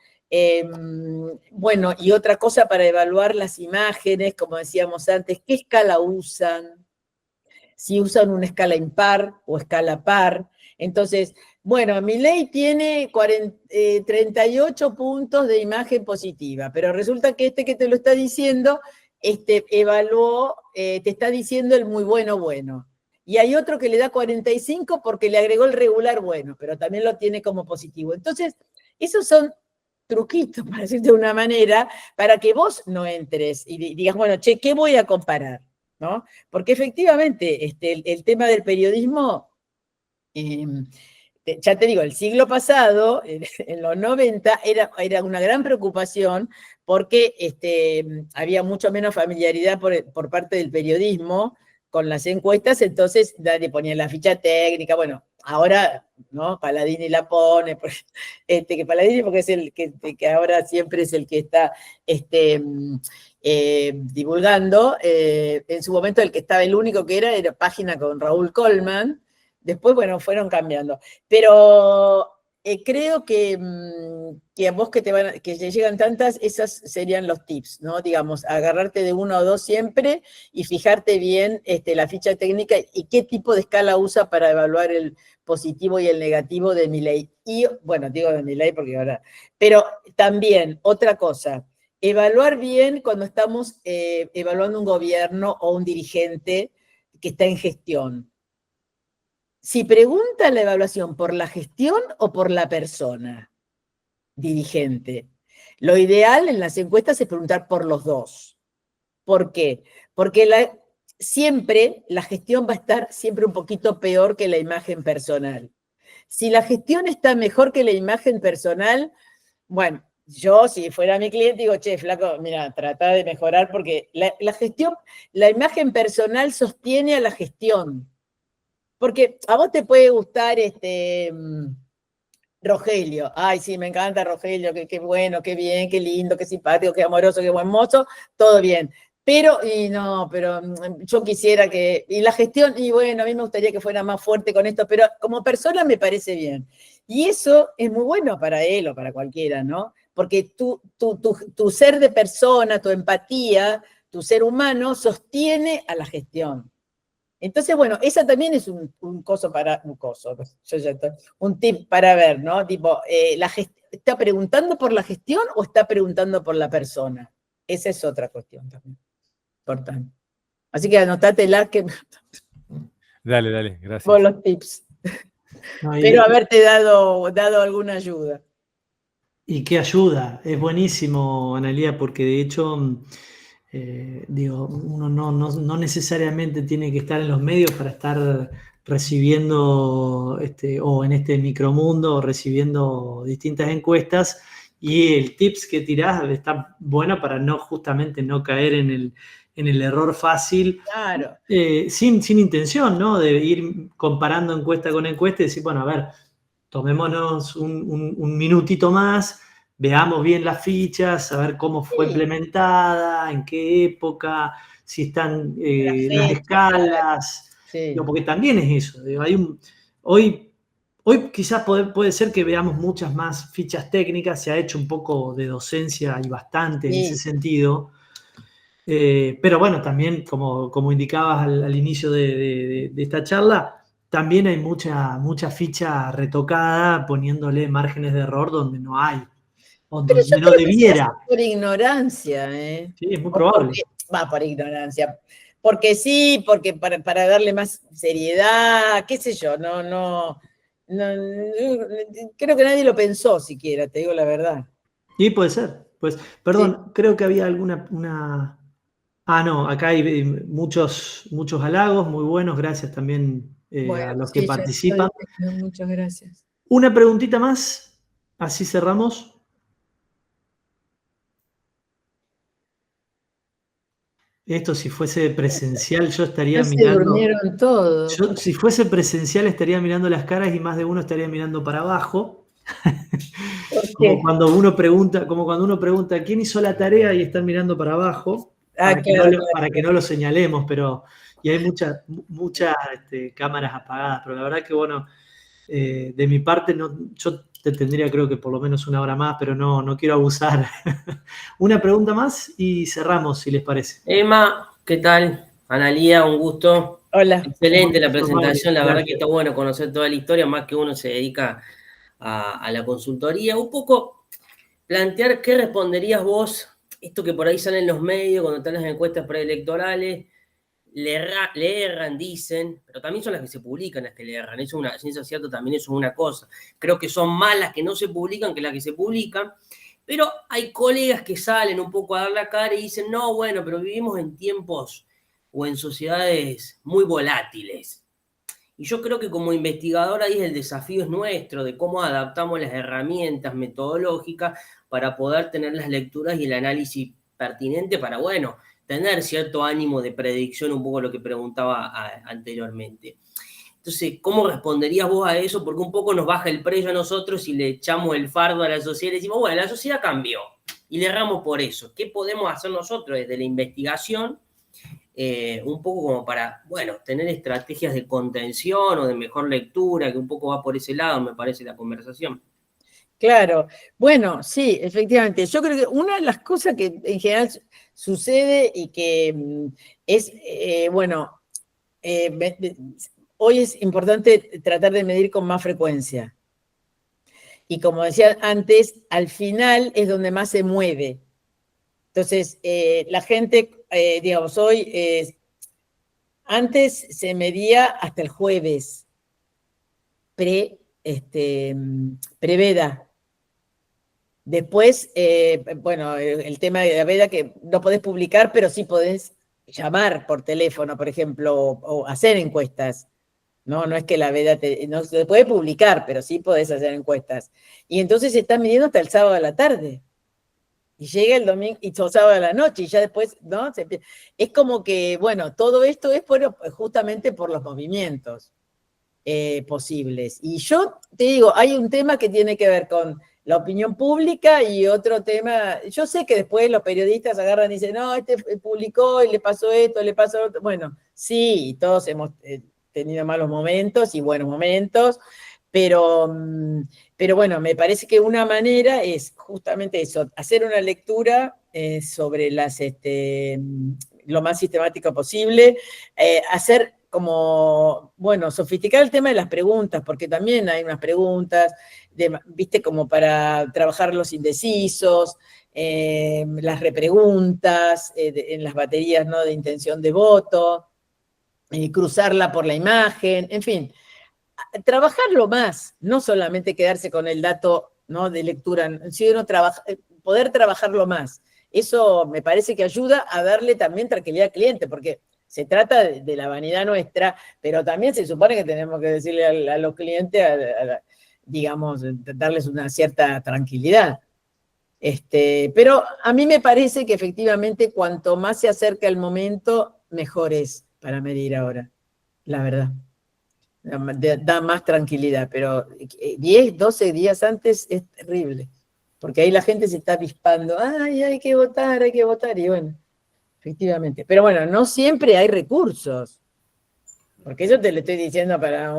Bueno, y otra cosa para evaluar las imágenes, como decíamos antes, ¿qué escala usan? Si usan una escala impar o escala par. Entonces, bueno, Milei tiene 38 puntos de imagen positiva, pero resulta que que te lo está diciendo, evaluó, te está diciendo el muy bueno. Y hay otro que le da 45 porque le agregó el regular bueno, pero también lo tiene como positivo. Entonces, esos son truquitos, para decirte de una manera, para que vos no entres y digas, bueno, che, ¿qué voy a comparar? ¿No? Porque efectivamente el tema del periodismo, ya te digo, el siglo pasado, en los 90, era una gran preocupación porque había mucho menos familiaridad por parte del periodismo con las encuestas, entonces le ponían la ficha técnica, bueno, ahora, ¿no? Paladini la pone, que Paladini porque es el que ahora siempre es el que está divulgando. En su momento el que estaba, el único que era página con Raúl Colman. Después, bueno, fueron cambiando. Pero creo que a vos que te llegan tantas, esas serían los tips, ¿no? Digamos, agarrarte de uno o dos siempre y fijarte bien la ficha técnica y qué tipo de escala usa para evaluar el positivo y el negativo de Milei. Y, bueno, digo de Milei porque ahora... Pero también, otra cosa, evaluar bien cuando estamos evaluando un gobierno o un dirigente que está en gestión. Si pregunta la evaluación por la gestión o por la persona dirigente, lo ideal en las encuestas es preguntar por los dos. ¿Por qué? Porque siempre la gestión va a estar siempre un poquito peor que la imagen personal. Si la gestión está mejor que la imagen personal, bueno, yo si fuera mi cliente digo, che, flaco, mira, trata de mejorar porque la gestión, la imagen personal sostiene a la gestión. Porque a vos te puede gustar Rogelio. Ay, sí, me encanta Rogelio, qué bueno, qué bien, qué lindo, qué simpático, qué amoroso, qué buen mozo, todo bien. Pero yo quisiera que, y la gestión, y bueno, a mí me gustaría que fuera más fuerte con esto, pero como persona me parece bien. Y eso es muy bueno para él o para cualquiera, ¿no? Porque tu ser de persona, tu empatía, tu ser humano sostiene a la gestión. Entonces, bueno, esa también es un tip para ver, ¿no? Tipo, ¿está preguntando por la gestión o está preguntando por la persona? Esa es otra cuestión también importante. Así que anotátela que... Dale, gracias. Por los tips. No, espero haberte dado alguna ayuda. Y qué ayuda, es buenísimo, Analía, porque de hecho... uno no necesariamente tiene que estar en los medios para estar recibiendo o en este micromundo recibiendo distintas encuestas Y el tips que tirás está bueno para justamente no caer en el error fácil, Claro. sin intención, ¿no? De ir comparando encuesta con encuesta y decir, bueno, a ver, tomémonos un minutito más, veamos bien las fichas, a ver cómo fue Sí. implementada, en qué época, si están las fecha, escalas, Sí. digo, porque también es eso. Digo, hoy quizás puede ser que veamos muchas más fichas técnicas, se ha hecho un poco de docencia y bastante en ese sentido. Pero bueno, también, como indicabas al inicio de esta charla, también hay mucha ficha retocada poniéndole márgenes de error donde no hay, o Pero yo donde no creo que se hace debiera. por ignorancia, ¿eh? Sí, es muy O probable. por ignorancia. Porque sí, porque para darle más seriedad, qué sé yo, no, creo que nadie lo pensó siquiera, te digo la verdad. Y puede ser. Pues, Sí. perdón, creo que había Ah, no, acá hay muchos halagos, muy buenos, gracias también a Bueno, los que sí, ya estoy participan. viendo, muchas gracias. Una preguntita más, así cerramos. Esto, si fuese presencial, yo estaría Ya se mirando. durmieron todos. Yo, si fuese presencial, estaría mirando las caras y más de uno estaría mirando para abajo. ¿Por Como qué? cuando uno pregunta quién hizo la tarea y están mirando para abajo, Ah, claro, para que no lo señalemos, y hay muchas cámaras apagadas, pero la verdad que bueno, de mi parte yo te tendría creo que por lo menos una hora más, pero no quiero abusar. Una pregunta más y cerramos, si les parece. Emma, ¿qué tal? Analía, un gusto. Hola. Excelente la Vale, presentación, la verdad que gracias. está bueno conocer toda la historia, más que uno se dedica a la consultoría. Un poco plantear qué responderías vos, esto que por ahí sale en los medios, cuando están las encuestas preelectorales, le erran, dicen, pero también son las que se publican las que le erran. Eso es una ciencia cierta, también eso es una cosa. Creo que son más las que no se publican que las que se publican. Pero hay colegas que salen un poco a dar la cara y dicen, no, bueno, pero vivimos en tiempos o en sociedades muy volátiles. Y yo creo que como investigador ahí el desafío es nuestro, de cómo adaptamos las herramientas metodológicas para poder tener las lecturas y el análisis pertinente para, bueno, tener cierto ánimo de predicción, un poco lo que preguntaba anteriormente. Entonces, ¿cómo responderías vos a eso? Porque un poco nos baja el precio a nosotros y le echamos el fardo a la sociedad y decimos, bueno, la sociedad cambió y le erramos por eso. ¿Qué podemos hacer nosotros desde la investigación? Un poco como para, bueno, tener estrategias de contención o de mejor lectura, que un poco va por ese lado, me parece, la conversación. Claro, bueno, sí, efectivamente. Yo creo que una de las cosas que en general sucede y que es, bueno, hoy es importante tratar de medir con más frecuencia. Y como decía antes, al final es donde más se mueve. Entonces, la gente, digamos, hoy, antes se medía hasta el jueves, pre-veda. Después, bueno, el tema de la veda que no podés publicar, pero sí podés llamar por teléfono, por ejemplo, o hacer encuestas. No es que la veda no se puede publicar, pero sí podés hacer encuestas. Y entonces se está midiendo hasta el sábado a la tarde. Y llega el domingo y el sábado a la noche, y ya después, ¿no? Es como que, bueno, todo esto es justamente por los movimientos posibles. Y yo te digo, hay un tema que tiene que ver con la opinión pública y otro tema, yo sé que después los periodistas agarran y dicen, no, este publicó y le pasó esto, le pasó otro. Bueno, sí, todos hemos tenido malos momentos y buenos momentos, pero bueno, me parece que una manera es justamente eso, hacer una lectura sobre lo más sistemático posible, hacer como, bueno, sofisticar el tema de las preguntas, porque también hay unas preguntas, viste, como para trabajar los indecisos, las repreguntas en las baterías, ¿no?, de intención de voto, cruzarla por la imagen, en fin, trabajarlo más, no solamente quedarse con el dato, ¿no?, de lectura, sino poder trabajarlo más. Eso me parece que ayuda a darle también tranquilidad al cliente, porque se trata de la vanidad nuestra, pero también se supone que tenemos que decirle a los clientes, digamos, darles una cierta tranquilidad. Pero a mí me parece que efectivamente cuanto más se acerca el momento, mejor es para medir ahora, la verdad. Da más tranquilidad, pero 10, 12 días antes es terrible, porque ahí la gente se está avispando, ay, hay que votar, y bueno, efectivamente. Pero bueno, no siempre hay recursos, porque eso te lo estoy diciendo para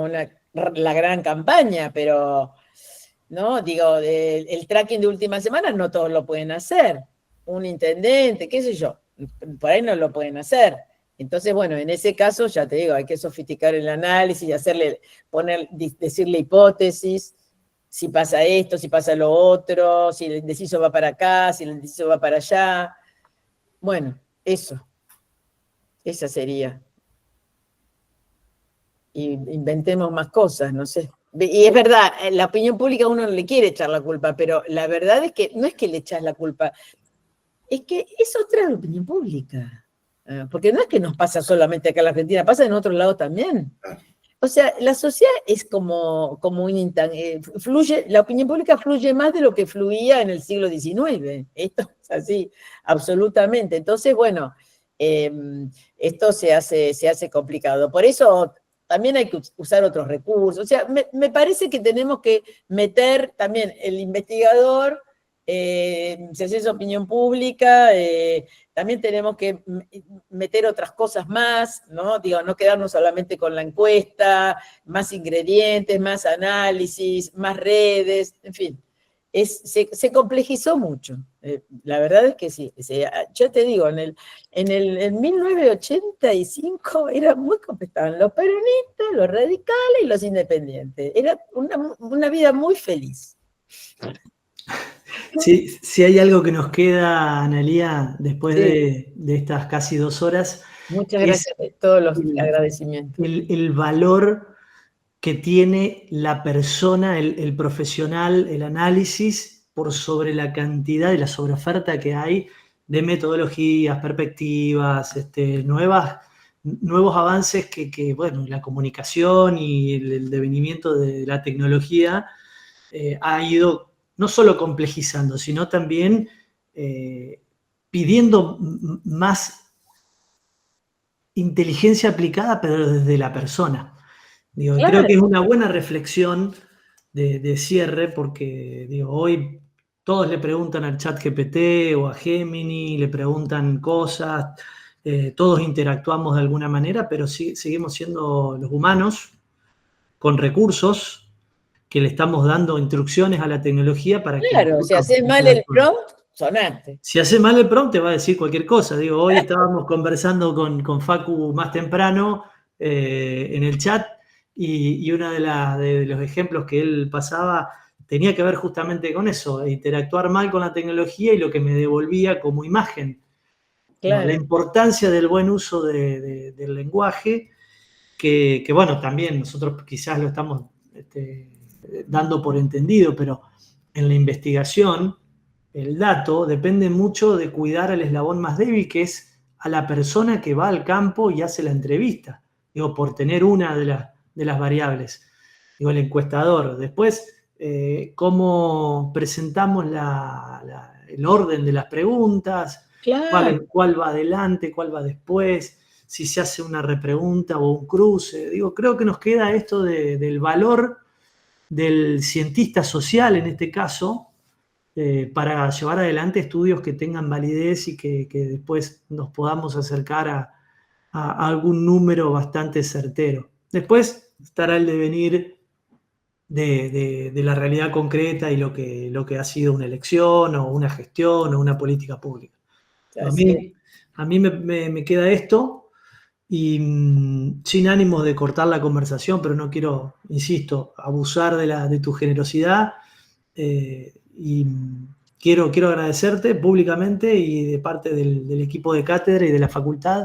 la gran campaña, pero, ¿no? Digo, el tracking de última semana no todos lo pueden hacer. Un intendente, qué sé yo, por ahí no lo pueden hacer. Entonces, bueno, en ese caso, ya te digo, hay que sofisticar el análisis y decirle hipótesis, si pasa esto, si pasa lo otro, si el indeciso va para acá, si el indeciso va para allá. Bueno, esa sería. Y inventemos más cosas, no sé. Y es verdad, la opinión pública a uno no le quiere echar la culpa, pero la verdad es que no es que le echas la culpa, es que es otra opinión pública. Porque no es que nos pasa solamente acá en la Argentina, pasa en otros lados también. O sea, la sociedad es como fluye, la opinión pública fluye más de lo que fluía en el siglo XIX. Esto es así, absolutamente. Entonces, bueno, esto se hace complicado. Por eso también hay que usar otros recursos. O sea, me parece que tenemos que meter también el investigador, si haces opinión pública, también tenemos que meter otras cosas más, ¿no? Digo, no quedarnos solamente con la encuesta, más ingredientes, más análisis, más redes, en fin. Se complejizó mucho. La verdad es que sí. Yo te digo, en 1985 era muy complicado. Los peronistas, los radicales y los independientes. Era una vida muy feliz. Si hay algo que nos queda, Analía, después de estas casi 2 horas. Muchas gracias por todos los agradecimientos. El valor que tiene la persona, el profesional, el análisis, por sobre la cantidad y la sobreoferta que hay de metodologías, perspectivas, nuevos avances que, bueno, la comunicación y el devenimiento de la tecnología ha ido no solo complejizando, sino también pidiendo más inteligencia aplicada, pero desde la persona. Digo, claro. Creo que es una buena reflexión de cierre, porque digo, hoy todos le preguntan al ChatGPT o a Gemini, le preguntan cosas, todos interactuamos de alguna manera, pero sí, seguimos siendo los humanos con recursos que le estamos dando instrucciones a la tecnología para que... Claro, si haces mal el prompt, sonaste. Si haces mal el prompt, te va a decir cualquier cosa. Digo, hoy estábamos conversando con Facu más temprano en el chat y uno de los ejemplos que él pasaba tenía que ver justamente con eso, interactuar mal con la tecnología y lo que me devolvía como imagen. Claro. La importancia del buen uso del lenguaje, que bueno, también nosotros quizás lo estamos dando por entendido, pero en la investigación el dato depende mucho de cuidar al eslabón más débil, que es a la persona que va al campo y hace la entrevista, digo, por tener una de las variables, digo, el encuestador. Después, cómo presentamos el orden de las preguntas, claro. cuál va adelante, cuál va después, si se hace una repregunta o un cruce. Digo, creo que nos queda esto del valor del cientista social, en este caso, para llevar adelante estudios que tengan validez y que después nos podamos acercar a algún número bastante certero. Después estará el devenir de la realidad concreta y lo que ha sido una elección o una gestión o una política pública. A mí me queda esto. Y sin ánimo de cortar la conversación, pero no quiero, insisto, abusar de tu generosidad, y quiero agradecerte públicamente y de parte del equipo de cátedra y de la facultad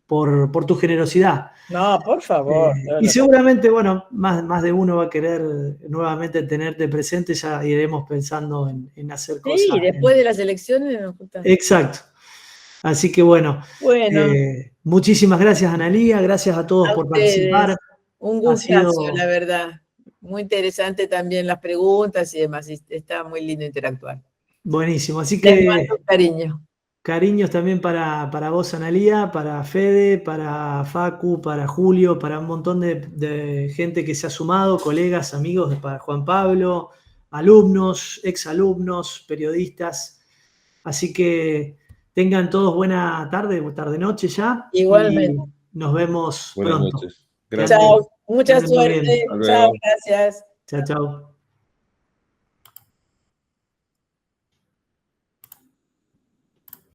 por tu generosidad. No, por favor. Y seguramente, bueno, más de uno va a querer nuevamente tenerte presente, ya iremos pensando en hacer cosas. Sí, después de las elecciones nos juntamos. Exacto. Así que bueno. Muchísimas gracias, Analía, gracias a todos por participar. Un gustazo, la verdad. Muy interesante también las preguntas y demás. Está muy lindo interactuar. Buenísimo, así Les que mando un cariño. cariños también para vos, Analía, para Fede, para Facu, para Julio, para un montón de gente que se ha sumado, colegas, amigos, para Juan Pablo, alumnos, exalumnos, periodistas. Así que tengan todos buena tarde, tarde-noche ya. Igualmente. Y nos vemos Buenas pronto. noches. Que Gracias. anden- Chao, mucha que anden muy bien. suerte. Hasta Chao, luego. gracias. Chao, chao.